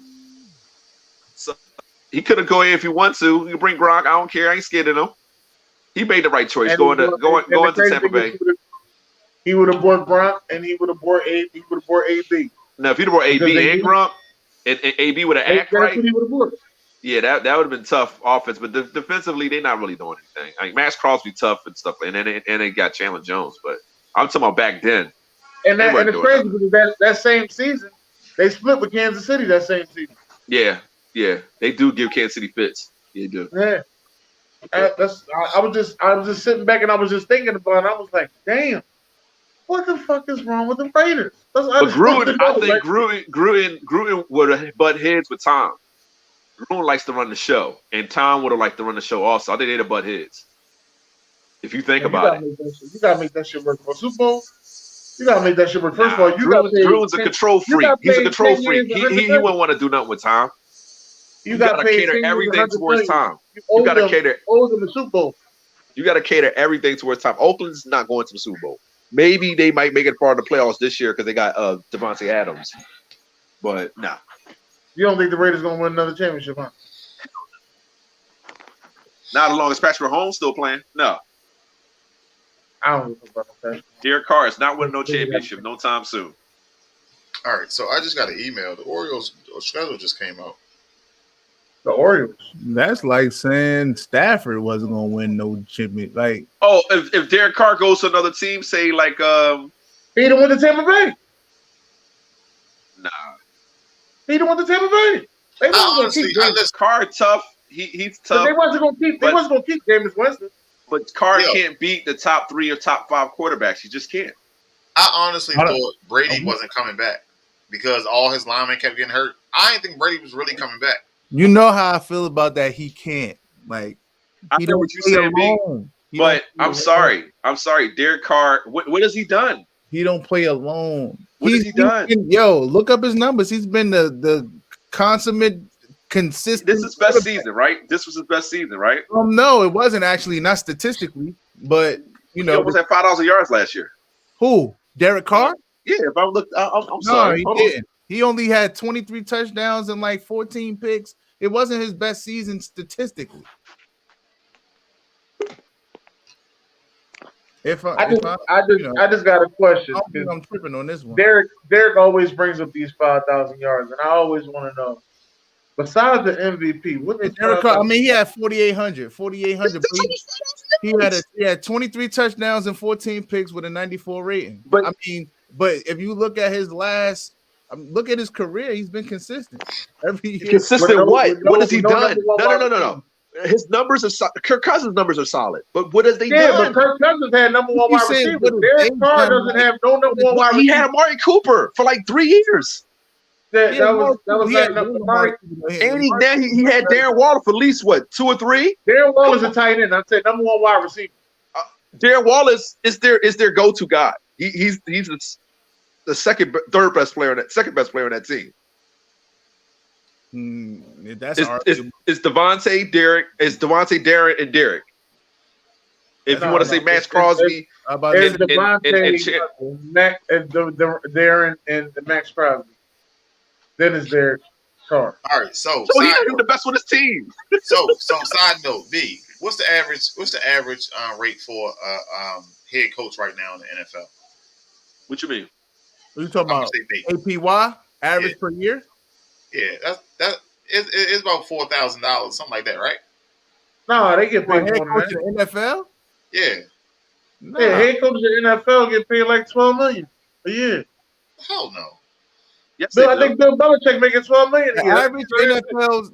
So he could have go in if he wants to. He could bring Gronk. I don't care. I ain't scared of him. He made the right choice going to Tampa Bay. He would have brought Gronk and he would have brought AB. Now, if he'd have brought AB and Gronk, and AB would have acted right, yeah, that would have been tough offense. But defensively, they're not really doing anything. Like Max Crosby tough and stuff, and they got Chandler Jones. But I'm talking about back then. And it's crazy because that same season, they split with Kansas City that same season. Yeah. They do give Kansas City fits. They do. Yeah. I was just sitting back and I was just thinking about it. I was like, damn, what the fuck is wrong with the Raiders? But Gruden would have butt heads with Tom. Gruden likes to run the show, and Tom would have liked to run the show also. I think they'd have butt heads. If you think about it. You gotta make that shit work for Super Bowl. You gotta make that shit work. First of all, Gruden's a control freak. He's a control freak. He wouldn't want to do nothing with Tom. You gotta cater everything towards Tom. You gotta cater. The Super Bowl. You gotta cater everything towards Tom. Oakland's not going to the Super Bowl. Maybe they might make it part of the playoffs this year because they got Devontae Adams. But nah. You don't think the Raiders gonna win another championship, huh? Not as long as Patrick Mahomes still playing. No. I don't know about that. Derek Carr is not winning no championship no time soon. All right, so I just got an email. The Orioles schedule just came out. The Orioles. That's like saying Stafford wasn't gonna win no championship. Like, if Derek Carr goes to another team, say like he don't want the Tampa Bay. Nah. He don't want the Tampa Bay. They wasn't gonna keep Carr tough. He's tough. But they wasn't gonna keep Jameis Winston. But Carr can't beat the top 3 or top 5 quarterbacks. He just can't. I honestly thought Brady wasn't coming back because all his linemen kept getting hurt. I didn't think Brady was really coming back. You know how I feel about that. He can't. Like, I know what you said, but I'm sorry. Derek Carr, what has he done? He don't play alone. What has he done? Look up his numbers. He's been the consummate consistent. This is his best season, right? This was his best season, right? No, it wasn't actually. Not statistically. But you know, he almost had 5,000 yards last year. Who? Derek Carr? Yeah, if I look, I'm No, sorry. he didn't. He only had 23 touchdowns and like 14 picks. It wasn't his best season statistically. I just got a question. I'm tripping on this one. Derek always brings up these 5,000 yards, and I always want to know. Besides the MVP, what is Derek Carr? I mean, he had 4,800. He had 23 touchdowns and 14 picks with a 94 rating. But if you look at his look at his career, he's been consistent every year. Consistent what? What has he done? No. His numbers are Kirk Cousins' numbers are solid, but what has they done? Yeah, but Kirk Cousins had number one wide receiver. Derek Carr doesn't have no number one wide receiver. He had Amari Cooper for like 3 years. That was like Amari. And he had Darren Waller for at least what, 2 or 3? Darren Waller's a tight end. I'd say number one wide receiver. Darren Waller is their go-to guy. He's the second best player on that team. That's it's Devontae, Derek. It's Devontae, Darren, and Derek. If you want to say Max Crosby, it's Devontae, Darren, and Max Crosby. Then it's Derek Carr. All right, so he's the best on his team. so side note, B, what's the average rate for head coach right now in the NFL? What you mean? What are you talking about? APY average per year? Yeah, it's about $4,000, something like that, right? No, they get paid head more coach in the NFL. Yeah, yeah, head coaches in the NFL get paid like $12 million a year. Hell no. Yes, I think Bill Belichick making $12 million a year.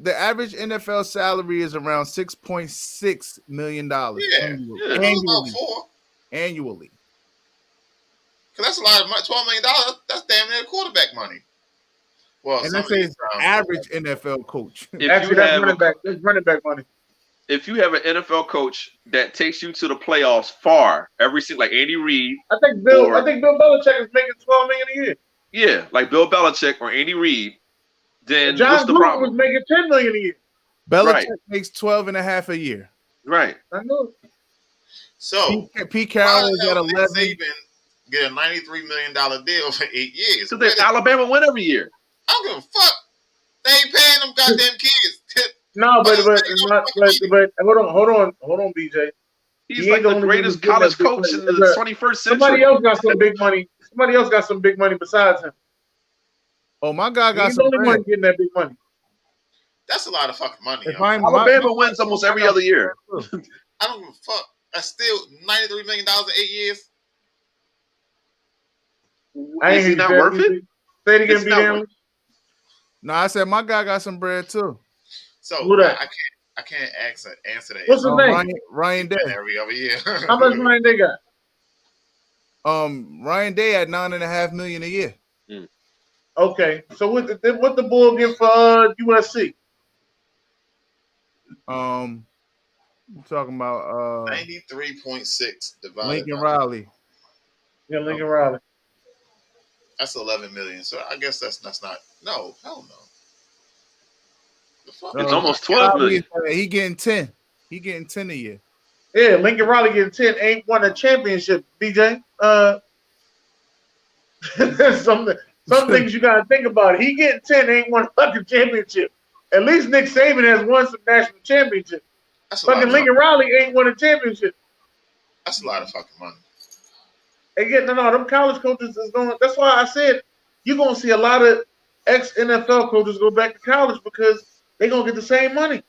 The average NFL salary is around $6.6 million annually. Because that's a lot of money. $12 million. That's damn near quarterback money. Well, and that's his average NFL coach. Actually, that's running back money. If you have an NFL coach that takes you to the playoffs far every single, like Andy Reid, I think Bill Belichick is making $12 million a year. Yeah, like Bill Belichick or Andy Reid. Then John what's the problem? Was making $10 million a year. Belichick makes 12.5 a year. Right. I know. So Pete Carroll is at 11. Saban get a $93 million deal for 8 years. Because Alabama win every year. I don't give a fuck. They ain't paying them goddamn kids. No, but hold on, BJ. He's like the greatest college coach in the 21st century. Somebody else got some big money. Somebody else got some big money besides him. Oh, my guy got He's some the only one getting that big money. That's a lot of fucking money. Alabama wins almost every other year. I don't give a fuck. That's still $93 million in 8 years. Is he not worth it? Say it again, B. No, I said my guy got some bread too. So I can't answer that. What's his name? Ryan Day. Every other year. How much Ryan Day got? Ryan Day at $9.5 million a year. Okay, so what the Bull get for USC? I'm talking about 93.6 divided. Lincoln Riley. Yeah, Lincoln Riley. That's 11 million. So I guess that's not. No, hell no. It's almost 12 million. He getting 10. He getting 10 a year. Yeah, Lincoln Riley getting 10. Ain't won a championship, BJ. Some things you gotta think about. He getting 10, ain't won a fucking championship. At least Nick Saban has won some national championships. Fucking Lincoln Riley ain't won a championship. That's a lot of fucking money. Again, no, them college coaches is going. That's why I said you're gonna see a lot of ex-NFL coaches go back to college because they're gonna get the same money.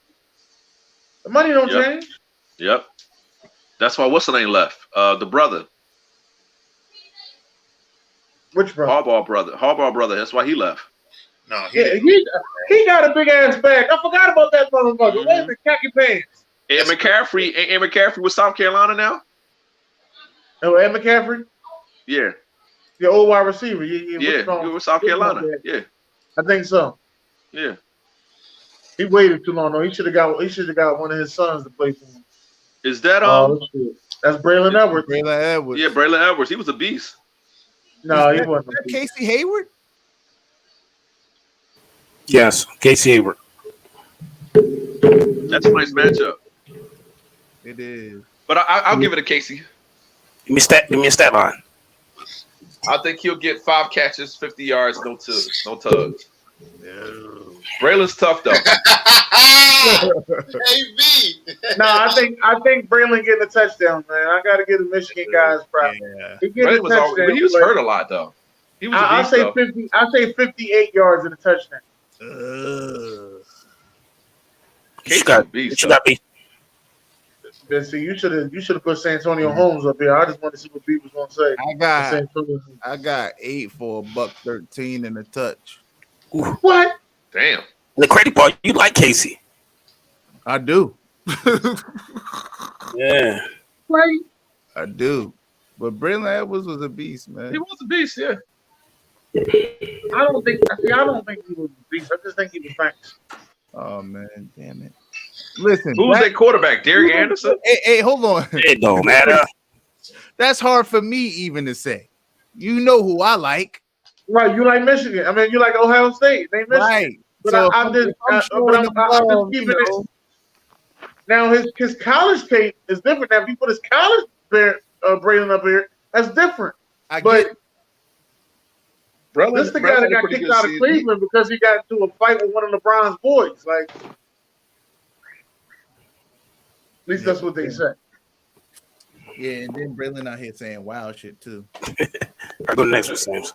The money don't change. Yep. That's why what's the name left? The brother. Which brother? Harbaugh brother. That's why he left. No, he got a big ass bag. I forgot about that motherfucker. Where's the khaki pants? And McCaffrey with South Carolina now. Oh, Ed McCaffrey. Yeah. The old wide receiver. Yeah. With South Carolina. Yeah. I think so. Yeah. He waited too long though. He should have got one of his sons to play for him. Is that that's Braylon Edwards. Yeah, Braylon Edwards. He was a beast. No, he wasn't. Casey Hayward? Yes, Casey Hayward. That's a nice matchup. It is. But I'll give it to Casey. Give me a stat line. I think he'll get 5 catches, 50 yards, no tugs. Braylon's tough though. No, I think Braylon getting a touchdown, man. I got to give the Michigan guys props. Yeah. He was hurt a lot though. He was. I say 50. I say 58 yards in a touchdown. You got beat. See, you should have put San Antonio Holmes up here. I just wanted to see what B was going to say. I got 8 for $113 and a touch. What? Damn. The crazy part, you like Casey. I do. Yeah. Right. I do. But Braylon Edwards was a beast, man. He was a beast, yeah. I don't think he was a beast. I just think he was nice. Oh man, damn it. Listen. Who was that quarterback? Derek Anderson? Hey, hold on. It don't matter. That's hard for me even to say. You know who I like. Right, you like Michigan. I mean, you like Ohio State. They Michigan. Right. But So I'm just keeping it. Now his college tape is different. Now if you put his college Braylon up here, that's different. This the guy that got kicked out of Cleveland because he got into a fight with one of LeBron's boys. Like, at least that's what they say. Yeah, and then Braylon out here saying wild shit too. I go next with Sam's.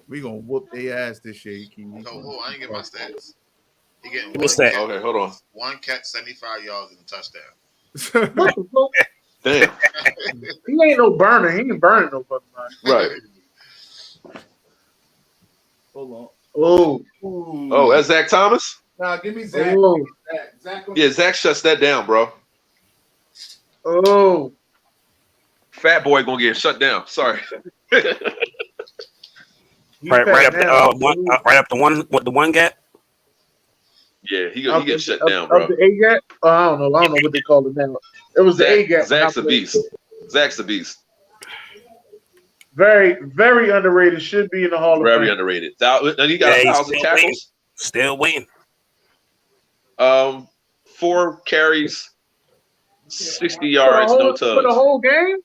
We gonna whoop their ass this year. I ain't get my stats. He getting one stat. Okay, hold on. 1 catch, 75 yards, and a touchdown. Damn. He ain't no burner. He ain't burning no fucking mind. Right. Hold on. Oh, that's Zach Thomas? Nah, give me Zach. Zach shuts that down, bro. Oh. Fat boy gonna get shut down. Sorry. Right up the one gap. Yeah, he gets shut down, bro. The A gap? I don't know what they call it now. It was the A gap. Zach's a beast. Zach's a beast. Very, very underrated. Should be in the Hall of Fame. Very underrated. And he got 1,000 tackles. Still waiting. 4 carries, 60 yards, no tugs. For the whole game?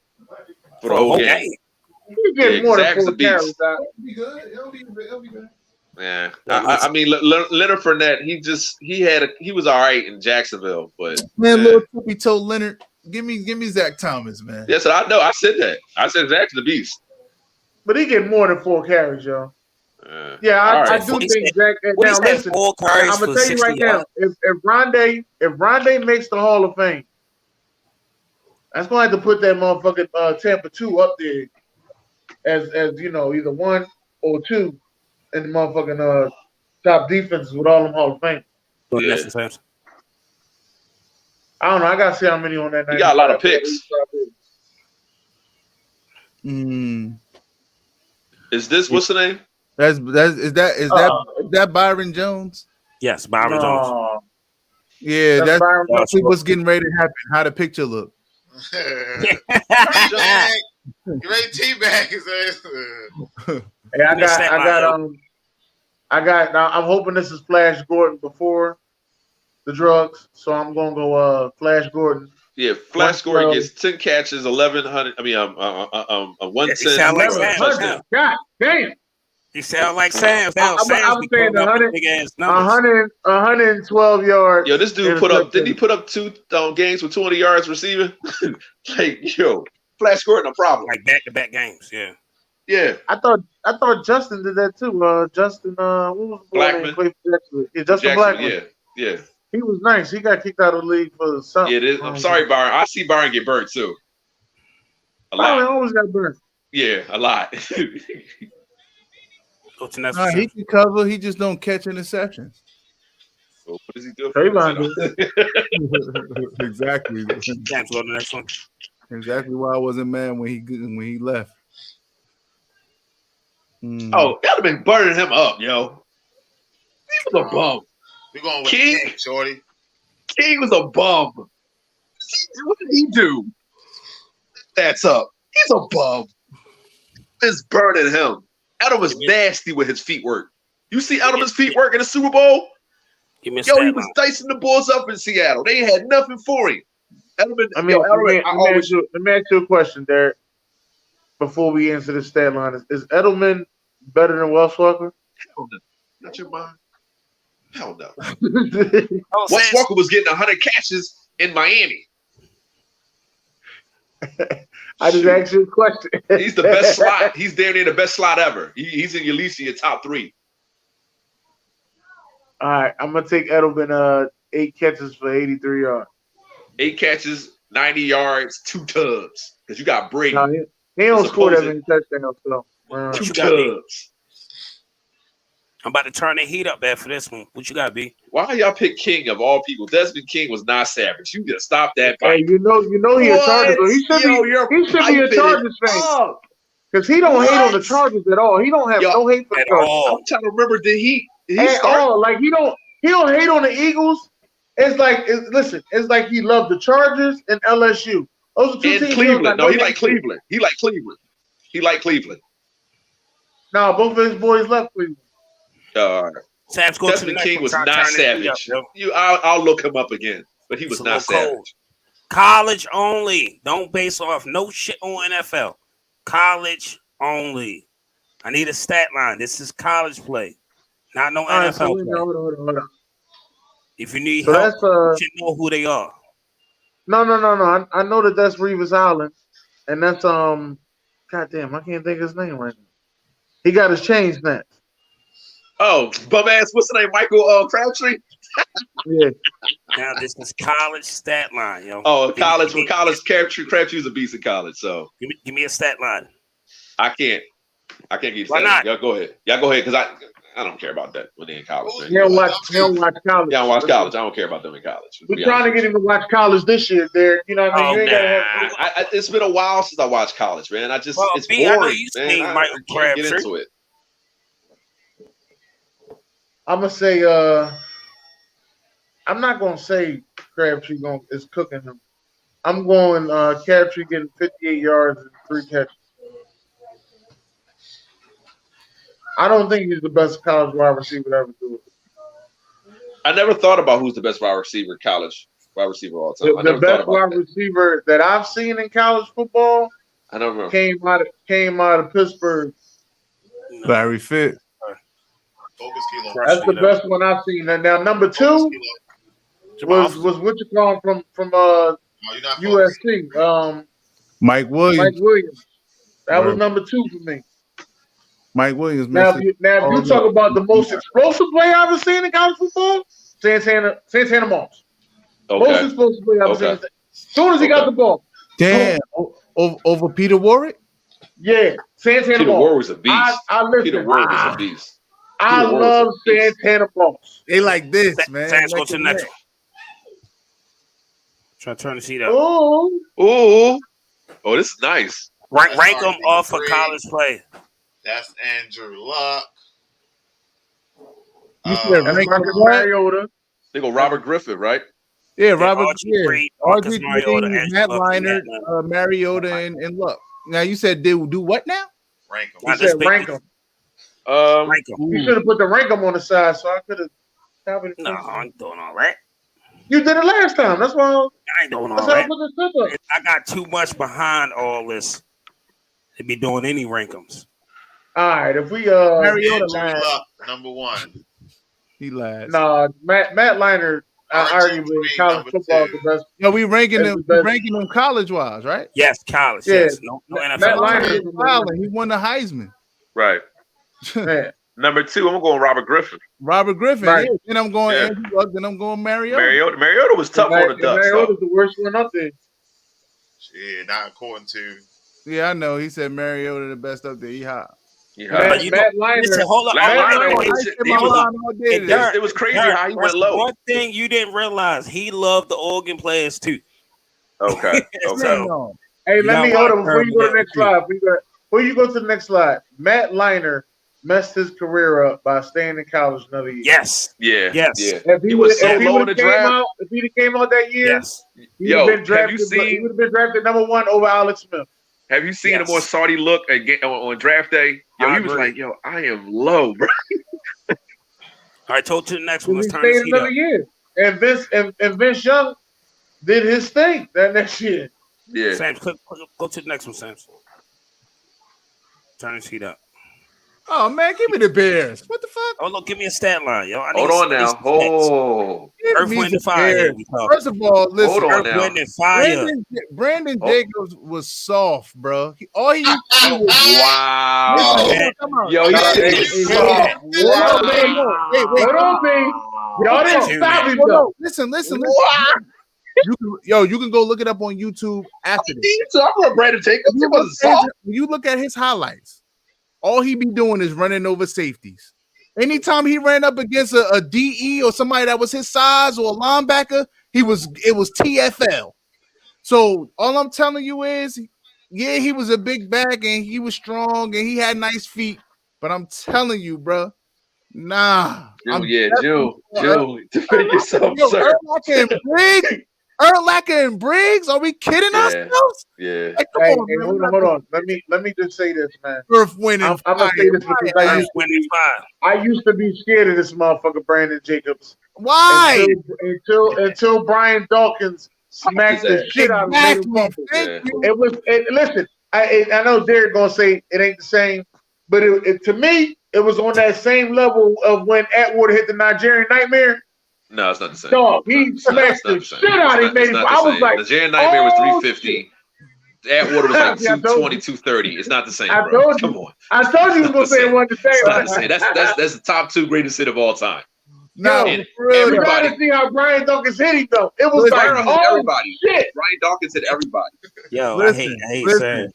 For the whole game. You get more than 4 carries. It'll be good. It'll be good. Yeah, I mean Leonard Fournette. He was all right in Jacksonville, but man, little tippy toe Leonard. Give me Zach Thomas, man. Yes, I know. I said that. I said Zach's the beast. But he get more than 4 carries, yo. I do think Zach. Now listen, I'm gonna tell you right now. If Rondé makes the Hall of Fame, that's gonna have to put that motherfucking Tampa 2 up there as you know, either 1 or 2 in the motherfucking top defenses with all them Hall of Fame. Yeah. I don't know. I gotta see how many on that night. He got a lot of picks. Is this what's the name? Is that Byron Jones? Yes, Byron Jones. Yeah, that's what's getting ready to happen. How the picture look? You ready teabag his ass? Hey, I'm hoping this is Flash Gordon before the drugs, so I'm gonna go Flash Gordon. Yeah, Flash Gordon gets 10 catches, 1,100. I mean, 110. God damn. He sound like Sam. I'm saying 112 yards. Yo, this dude didn't he put up 2 games with 200 yards receiving? Like, yo, Flash Gordon, a problem. Like back-to-back games, yeah. Yeah. I thought Justin did that too. Justin, what was the Blackman? Justin Blackman. Yeah. He was nice. He got kicked out of the league for something. Yeah, it is. I'm sorry, Byron. I see Byron get burnt too. A lot. Byron always got burnt. Yeah, a lot. He can cover. He just don't catch interceptions. So what does he do? Exactly. Can't go to the next one. Exactly why I wasn't mad when he left. Oh, that have been burning him up, yo. He was a bum. We're going with King, shorty. King was a bum. What did he do? That's up. He's a bum. It's burning him. Adam was nasty with his feet work. You see Adam's feet work in the Super Bowl? Yo, he was dicing the balls up in Seattle. They had nothing for him. Edelman. Let me ask you a question, Derek. Before we answer the stat line, is Edelman better than Wes Welker? Hell no. Not your mind. Hell no. Oh, Wes Welker was getting 100 catches in Miami. I just asked you a question. He's the best slot. He's damn near the best slot ever. He's in at least your top 3. All right, I'm gonna take Edelman. 8 catches for 83 yards. 8 catches, 90 yards, 2 tubs. Because you got Brady. No, he don't score that many touchdowns. So 2 tubs. I'm about to turn the heat up there for this one. What you got, B? Why y'all pick King of all people? Desmond King was not savage. You gotta stop that. Hey, you know he a Chargers. He should be a Chargers fan. Because he don't hate on the Chargers at all. He don't have no hate for the Chargers. I'm trying to remember. Did he at all? Like he don't hate on the Eagles. It's like it's like he loved the Chargers and LSU. Those are 2 teams. Cleveland. No, he liked Cleveland. He liked Cleveland. No, both of his boys left Cleveland. Desmond King was not savage. I'll look him up again, but he was not savage. Cold. College only. Don't base off no shit on NFL. College only. I need a stat line. This is college play, not no NFL play. Hold on. If you need help, you should know who they are. No. I know that's Revis Island, and that's goddamn, I can't think of his name right now. He got his chain snatched. Oh, bum ass, what's the name? Michael Crabtree? Yeah. Now this is college stat line, yo. Oh, college. Crabtree's a beast in college. So give me a stat line. I can't give you Why not? Y'all go ahead, because I don't care about that when they're in college. Man. You don't watch college. Yeah, I watch college. I don't care about them in college. We're trying to get him to watch college this year, Derek. You know what I mean? It's been a while since I watched college, man. It's boring, I know you man. Michael I can't get into it. I'm gonna say I'm not gonna say Crabtree is cooking him. I'm going Crabtree getting 58 yards and 3 catches. I don't think he's the best college wide receiver to ever do it. I never thought about who's the best college wide receiver all time. The best wide receiver that I've seen in college football I don't remember. Came out of Pittsburgh. Larry Fitz. Focus Kilo. That's the best one I've seen. And now number 2 was what you call from USC. Mike Williams. That was number 2 for me. Mike Williams. Now if you talk about the most explosive play I've ever seen in college football, Santana Moss. Okay. Most explosive play I've ever seen. As soon as he got the ball. Damn. Over Peter Warwick? Yeah. Santana Peter Moss. Warwick was a beast. Peter Warwick was a beast. I love Santana Moss. They like this, man. Let's go to the next one. Try to turn the seat up. Ooh. Oh, this is nice. Rank them off for college play. That's Andrew Luck. You said Mariota. They go Robert Griffin, right? Yeah, Robert Green, Matt Leinart, Mariota, and Luck. Now you said do what now? Rank them. You said rank them. You should have put the rank them on the side, so I could have. No, I ain't doing all that. You did it last time. That's why I ain't doing all that. I got too much behind all this to be doing any rankums. All right, if we Mariota number 1. He lied. No, Matt Leinart. Arguably, college football is the best. No, we ranking them college wise, right? Yes, college. Yeah. Yes, no NFL. Matt Leinart, he won the Heisman. Right. Number 2, I'm going Robert Griffin. Right. Yeah. Then I'm going Andrew Luck. Then I'm going Mariota. Mariota was tough on the Ducks. Mariota's the worst one up there. Yeah, not according to. Yeah, I know. He said Mariota the best up there. Matt Leinart. Hold on. It was crazy how he went low. One thing you didn't realize, he loved the Oregon players too. Okay. Hey, let me hold on before you go to the next slide. Before you go to the next slide, Matt Leinart messed his career up by staying in college another year. Yes. Yeah. If he was so low in the draft, if he came out that year, he would have been drafted number 1 over Alex Smith. Have you seen a more salty look on draft day? Yo, he was like, "Yo, I am low, bro." All right, to the next one. He stayed another year, and Vince Young did his thing that next year. Yeah. Sam, go to the next one, Sam. Turn his heat up. Oh man, give me the Bears. What the fuck? Oh look, give me a stat line, yo. Hold on now. Oh. Earth, Wind, and Fire. First of all, listen. Hold on Earth, now. Wind, and Fire. Brandon Jacobs was soft, bro. All he used to do was wow. Yo, he's soft. Hold on, baby. Y'all didn't stop him though. Listen. You can go look it up on YouTube after this. I'm Brandon Jacobs. When you look at his highlights, all he be doing is running over safeties. Anytime he ran up against a DE or somebody that was his size or a linebacker, it was TFL. So all I'm telling you is, yeah, he was a big back and he was strong and he had nice feet. But I'm telling you, bro, nah. Joe, defend yourself, sir. Urlacher and Briggs, are we kidding ourselves? Yeah. Like, hold on. Let me just say this, man. Earth, Wind, and I'm gonna say this because I used to be scared of this motherfucker Brandon Jacobs. Why? Until Brian Dawkins smacked the shit out of him. Listen, I know Derek gonna say it ain't the same, but to me, it was on that same level of when Atwater hit the Nigerian Nightmare. No, it's not the same. No, he smashed the shit out of him. I was like, the Nigerian Nightmare was 350. Atwater was like 220, 230. It's not the same, bro. Come on. I told you he was gonna say it wasn't the same. It's not the same. That's the top 2 greatest hit of all time. No, everybody. You gotta see how Brian Dawkins hit him though. It was like everybody. Shit. Brian Dawkins hit everybody. Yo, listen, I hate saying,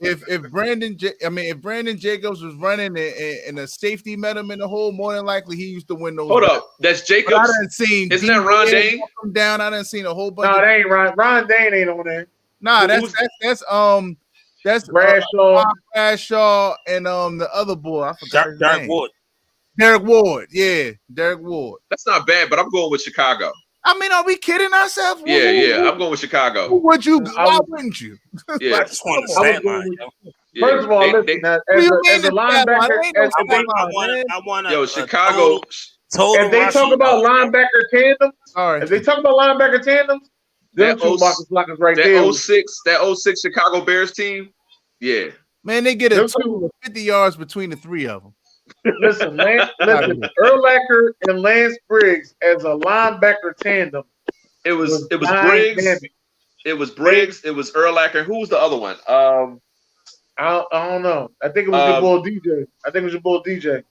if Brandon Jacobs was running and a safety met him in the hole, more than likely he used to win those. Hold up, that's Jacobs. I done seen. Isn't that Ron Dane? Come down. I done seen a whole bunch. No, that ain't Ron. Ron Dane ain't on there. Nah, that's Bradshaw and the other boy. I forgot his name. Derek Ward, yeah, Derek Ward. That's not bad, but I'm going with Chicago. I mean, are we kidding ourselves? Yeah, I'm going with Chicago. Why wouldn't you? Yeah, I just want to say mine. First of all, listen, as a linebacker, yo, Chicago. If they talk about linebacker tandems, them two blockers right there. That 06 Chicago Bears team, yeah. Man, they get a total of 50 yards between the three of them. Listen, Urlacher and Lance Briggs as a linebacker tandem. It was Briggs. It was Briggs. It was Urlacher. Who was the other one? I don't know. I think it was your boy DJ.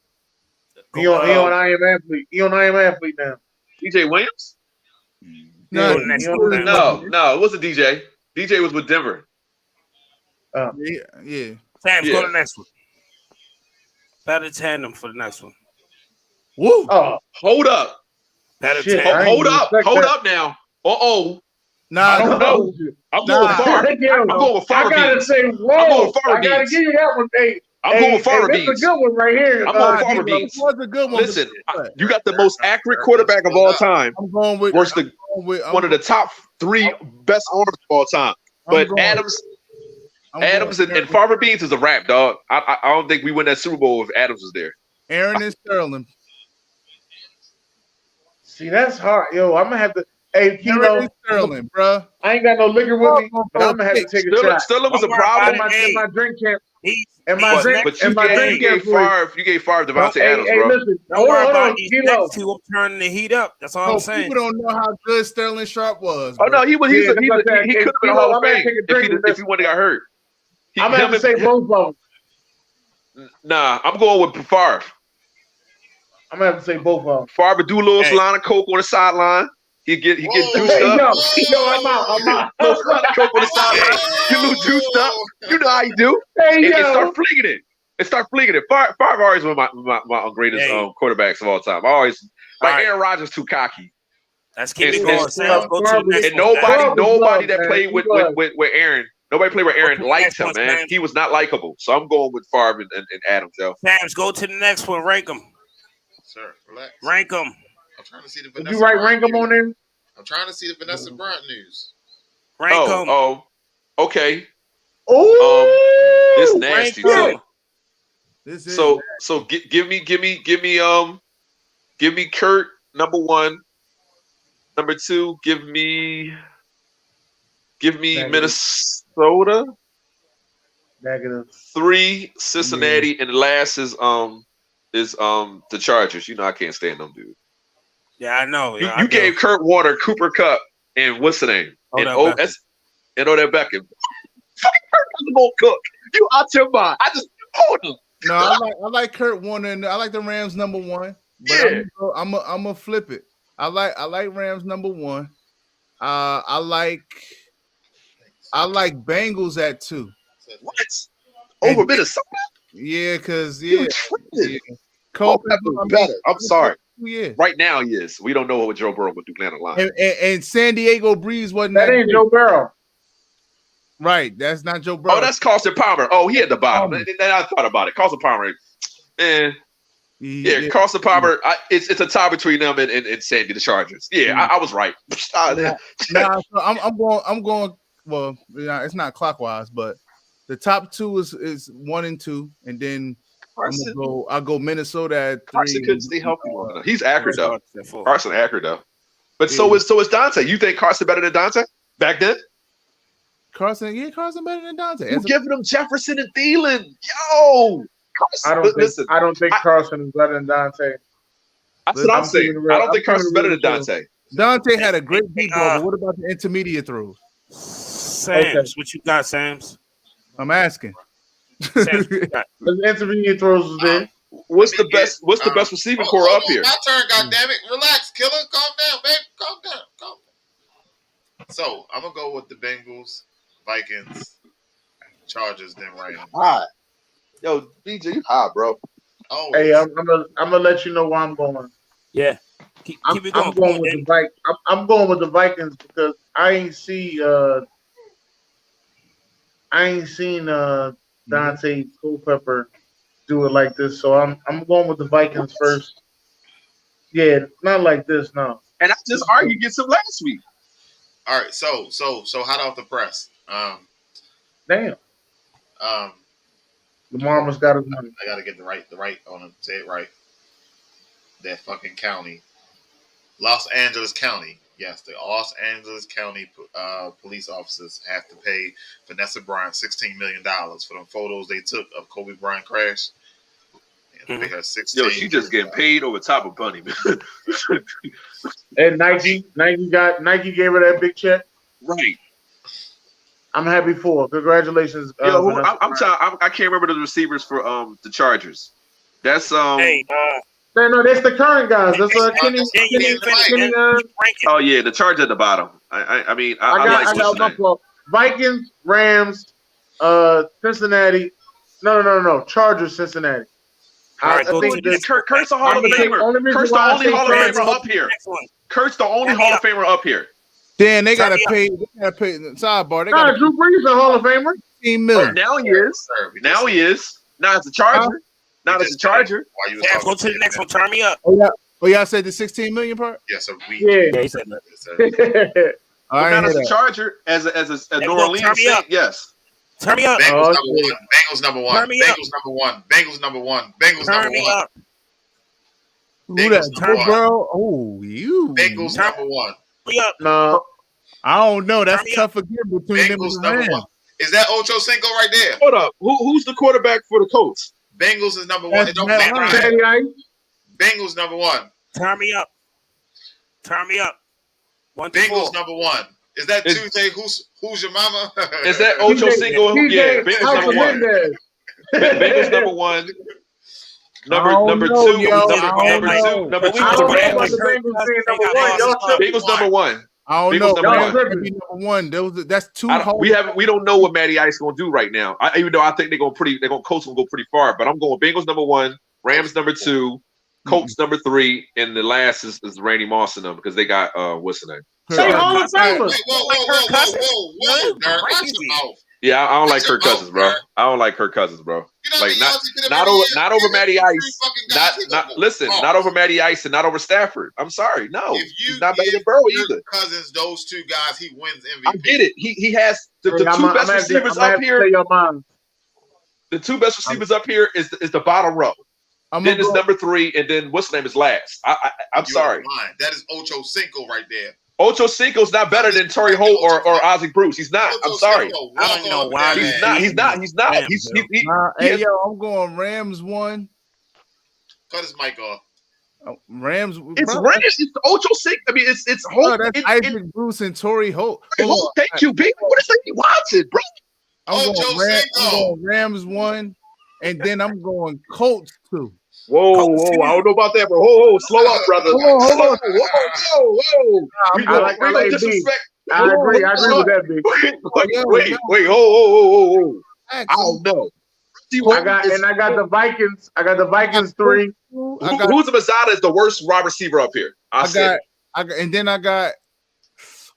He on I Am Athlete. He on I Am Athlete now. DJ Williams? No, it wasn't DJ. DJ was with Denver. Yeah. Sam, go to the next one. Better tandem for the next one. Woo! Hold up. Better tandem. Hold up now. Nah, I don't know. I'm going far. I'm going with Farber. I gotta say, whoa! I gotta give you that one. Hey, I'm going with Farber Beans. That's a good one right here. I'm going Farber Beans. A good one. Listen, you got the most accurate quarterback of all time. I'm going with one of the top 3 best arms of all time. But Adams and Farber Beans is a wrap, dog. I don't think we win that Super Bowl if Adams was there. Aaron and Sterling. See, that's hard. Yo, I'm gonna have to. Hey, Kino, Sterling, bro. I ain't got no liquor with me, but I'm gonna have to take a shot. Sterling was a problem. In my drink champ. But you gave Favre Devontae Adams, bro. Listen, hold on, Kino. I'm turning the heat up. That's all I'm saying. People don't know how good Sterling Sharp was. Bro. Oh no, he could have been a Hall of Fame if he wouldn't have got hurt. I'm gonna have to say both of them. Nah, I'm going with Favre. I'm gonna have to say both of them. Favre would do a little line of coke on the sideline. He get juiced up. Yo, I'm out. Little line of coke on the sideline. Get a little juiced up. You know how you do. And start flinging it. Favre always one of my greatest quarterbacks of all time. I always Aaron Rodgers too cocky. Let's keep it going. Sam, go to the next and nobody that played with Aaron. Nobody played with Aaron liked him, man. He was not likable. So I'm going with Favre and Adams, yo. Sam's, go to the next one. Rank them. Sir, relax. Rank them. I'm trying to see the Did Vanessa. You write rank them on there? I'm trying to see the Vanessa Bryant news. Rank them. Oh, okay. Oh, this nasty too. So give me Kurt number 1, Number 2, give me Minnesota. Negative. 3, Cincinnati, and the last is the Chargers. You know I can't stand them, dude. Yeah, I know. Yeah, you gave Kurt Warner, Cooper Kupp, and what's the name? Odell Beckham. Fucking Kurt doesn't go cook. You out your mind. I just hold him. No, I like Kurt Warner, and I like the Rams number 1. But Yeah. I'm gonna flip it. I like Rams number 1. I like Bengals at 2. What? Over Minnesota? Yeah, because Culpepper better. I'm sorry. Yeah. Right now, yes. We don't know what Joe Burrow would do down the line. And San Diego Breeze wasn't that ain't Joe Burrow. Right, that's not Joe Burrow. Oh, that's Carson Palmer. Oh, he at the bottom. And I thought about it. Carson Palmer. Yeah, Carson Palmer. It's a tie between them and Sandy, the Chargers. Yeah, I was right. So I'm going. Well, it's not clockwise, but the top 2 is 1 and 2, and then I'll go Minnesota at 3. Carson couldn't stay healthy long enough. He's accurate though. Carson accurate though. But so is Dante. You think Carson better than Dante back then? Carson better than Dante. You're giving him Jefferson and Thielen. Yo, Carson, I don't think Carson is better than Dante. That's what I'm saying. I don't think Carson's better than Dante. Dante had a great deep ball, but what about the intermediate throws? Sam's, what you got, Sam's? I'm asking. The intermediate throws was there. What's the best receiving core up here? My turn, goddammit. Relax, killer. Calm down, baby. Calm down. So I'm gonna go with the Bengals, Vikings, Chargers, then Rams. High. Yo, BJ, you high, bro. Oh, hey, I'm gonna let you know where I'm going. Yeah. Keep it going. I'm going with the Vikings. I'm going with the Vikings because I ain't seen Dante Culpepper do it like this. So I'm going with the Vikings first. Yeah, not like this, no. And I just argued against him last week. All right, so hot off the press. Damn. Lamar must got his money. I gotta get the right on him. Say it right. That fucking county. Los Angeles County. Yes, the Los Angeles County police officers have to pay Vanessa Bryant $16 million for them photos they took of Kobe Bryant crash. And they got 16. Yo, she just getting paid over top of Bunny, man. And Nike gave her that big check. Right. I'm happy for her. Congratulations. Yo, I can't remember the receivers for the Chargers. That's No, that's the current guys. That's Kenny. Oh yeah, the Chargers at the bottom. I mean, I got my fault. Vikings, Rams, Cincinnati. No. Chargers, Cincinnati. I think Kurt's the Hall of Famer. Kurt's the only Hall of Famer up here. Kurt's the only Hall of Famer up here. Dan, they gotta pay. Sidebar. They gotta Drew Brees a Hall of Famer. $15 million. Now he is. Now it's a Charger. Now it's a Charger. Yeah, go to the next one. Turn me up. Oh yeah. I said the $16 million part. Yeah, so yeah, he said that. Now it's a Charger as a New Orleans Saint. Yes. Turn me up. Bengals number one. Bengals number one. Who that? Bro? Oh, you. Bengals number one. No. I don't know. That's tough again between them and the Rams. Is that Ocho Cinco right there? Hold up. Who's the quarterback for the Colts? Bengals is number one. Bengals number one. Turn me up. 1 to 4. Bengals number one. Is that Tuesday? Who's your mama? Is that Ocho Cinco? Yeah, Bengals number one. Bengals number one. Number two. Bengals number one. I don't know. That's two. We don't know what Matty Ice gonna do right now. Even though I think they're gonna coach and go pretty far. But I'm going Bengals number one, Rams number two, Colts number three, and the last is Randy Moss and them because they got what's the name? Say Hall of Famers. Whoa. Yeah, I don't like Kirk Cousins, bro. Like not over Matty Ice. Not over Matty Ice and not over Stafford. I'm sorry, no. He's not better than Burrow either. Cousins, those two guys, he wins MVP. I get it. He has the two best receivers up here. The two best receivers up here is the bottom row. Then it's number three, and then what's the name is last. I'm sorry. That is Ocho Cinco right there. Ocho Cinco's not better than Torrey Holt or Isaac Bruce. He's not. I'm sorry. I don't know why He's not. Hey, yo, I'm going Rams 1. Cut his mic off. Rams. It's Rams. It's Ocho Cinco. I mean, it's Holt. That's Isaac Bruce and Torrey Holt. Thank you, big. What is that you watching, bro? I'm going Rams 1, and then I'm going Colts 2. Whoa, I don't know about that, bro. Whoa, slow up, brother. Whoa. We don't disrespect. I agree with that, big. Wait, whoa. I don't know. I got the Vikings. I got the Vikings 3. Who's the Mazada is the worst wide receiver up here? And then I got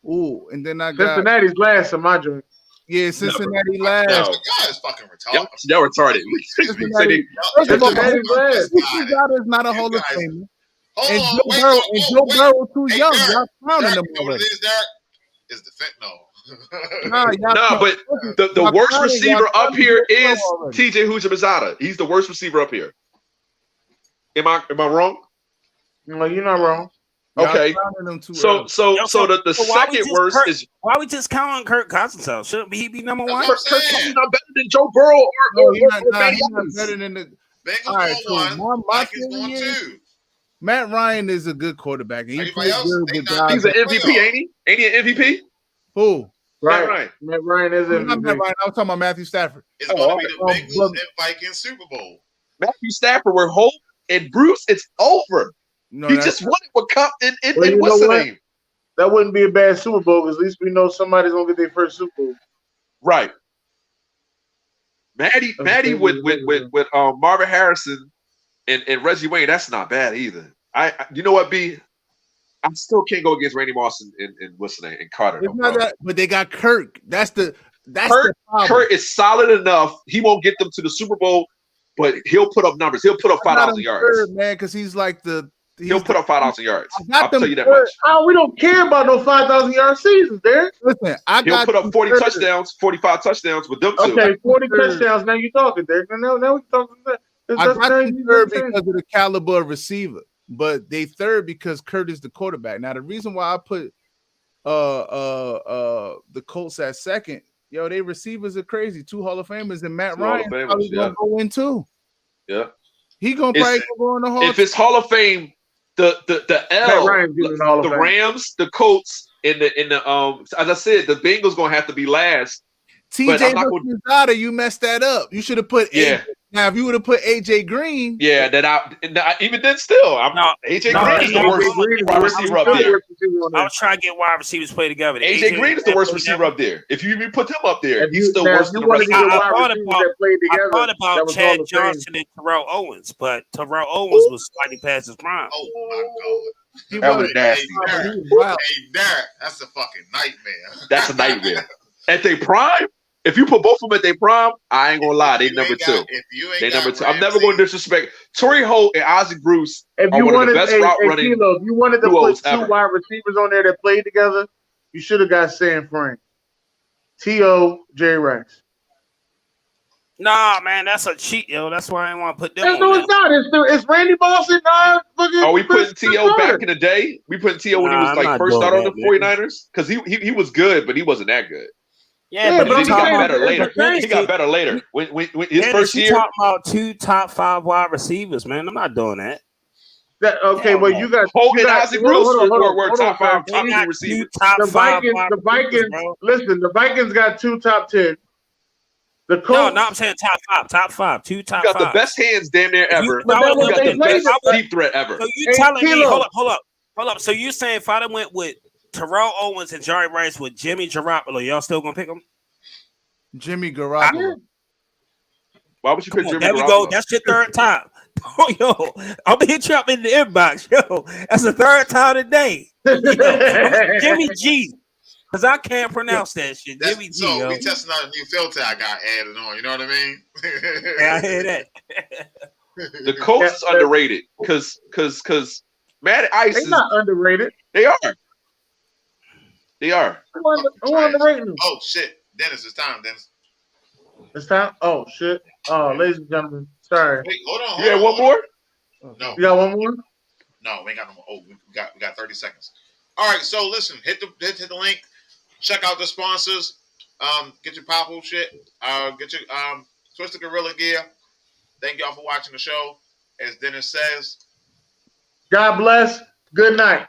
Cincinnati's last in my joint. Yeah, Cincinnati last. That is fucking retarded. Y'all retarded. Cincinnati's last. Cincinnati is not a Hall of Famer. And Joe Burrow too young. Y'all clowning them already. What it is, Derek? Is the fentanyl. But the worst receiver up here is TJ Hujimazada. He's the worst receiver up here. Am I wrong? No, you're not wrong. Okay. So the second worst is why we just count on Kirk Cousins? Shouldn't he be number 1? Kirk Cousins not better than Joe Burrow or he's not better than the Bengals all right, so my feeling is Matt Ryan is a good quarterback. He plays good with he's an MVP, ain't he? Ain't he an MVP? Who? Right. Matt Ryan is an MVP. Matt Ryan. I was talking about Matthew Stafford. It's going to be the Bengals and Vikings Super Bowl. Matthew Stafford were Holt and Bruce. It's over. No, he just won it with Cup and what's the name? That wouldn't be a bad Super Bowl because at least we know somebody's gonna get their first Super Bowl. Right. Maddie with Marvin Harrison and Reggie Wayne. That's not bad either. You know what, B? I still can't go against Randy Moss and what's the name and Carter. It's not that, but they got Kirk. That's the problem. Kirk is solid enough. He won't get them to the Super Bowl, but he'll put up numbers. He'll put up 5,000 yards, man, because he's like he'll put up 5,000 yards. I'll tell you that much. We don't care about no 5,000 yard seasons, Derek. Listen, he'll put up 40 touchdowns, 45 touchdowns with them two. Okay, 40 touchdowns. Now you're talking, Derek. Now we're talking. I got them third because of the caliber of receiver, but they third because Kurt is the quarterback. Now the reason why I put the Colts at second, yo, they receivers are crazy. 2 Hall of Famers and Matt Ryan probably gonna go in too. Yeah, he gonna probably go in the Hall. If it's Hall of Fame. The Rams, the Colts, and the as I said, the Bengals gonna have to be last. TJ Hujimazada, you messed that up. You should have put Now if you would have put AJ Green, even then still, AJ Green is the worst wide receiver up there. I was trying to get wide receivers play together. AJ Green is the worst receiver up there. If you even put him up there, he's still worse than the rest. I thought about Chad Johnson and Terrell Owens, but Terrell Owens was slightly past his prime. Oh my God. That was nasty. Hey, Derek, that's a fucking nightmare. That's a nightmare. At their prime, if you put both of them at their prime, I ain't gonna lie, they number 2. They number 2. I'm never going to disrespect Torrey Holt and Isaac Bruce. Are one of the best route running. If you wanted to put 2 wide receivers on there that played together, you should have got San Fran, T.O., Jerry Rice. Nah, man, that's a cheat, yo. That's why I didn't want to put them on. No, it's not. It's Randy Moss and Are we putting T.O. back in the day? We putting T.O. when he was like first started on the 49ers? Because he was good, but he wasn't that good. Yeah, but he got better later. He got better later. When his first year, talking about 2 top 5 wide receivers, man. I'm not doing that. Well, you got Holt and Isaac Bruce were top 5 receivers. The Vikings. Listen, the Vikings got 2 top 10. The Colts, no, I'm saying top 5, 2 top 5. You got the best hands damn near ever. You got the best deep threat ever. So you telling me? Hold up. So you saying if I went with Terrell Owens and Jerry Rice with Jimmy Garoppolo, y'all still gonna pick him? Jimmy Garoppolo. Why would you pick Jimmy Garoppolo? There we go. That's your third time. Oh, yo, I'm gonna hit you up in the inbox. Yo, that's the third time today. Jimmy G. Because I can't pronounce that shit. Jimmy G. So we testing out a new filter I got added on. You know what I mean? Yeah, I hear that. The Colts is underrated because Matt Ice is not underrated. They are. Who underrated them? Oh shit, Dennis, it's time, Dennis. It's time. Oh shit. Oh, ladies and gentlemen, sorry. Wait, hold on. You got one more? No. You got one more? No, we ain't got no more. Oh, we got 30 seconds. All right, so listen, hit the link, check out the sponsors, get your Papo shit, get your Twisted Gorilla gear. Thank y'all for watching the show. As Dennis says, God bless. Good night.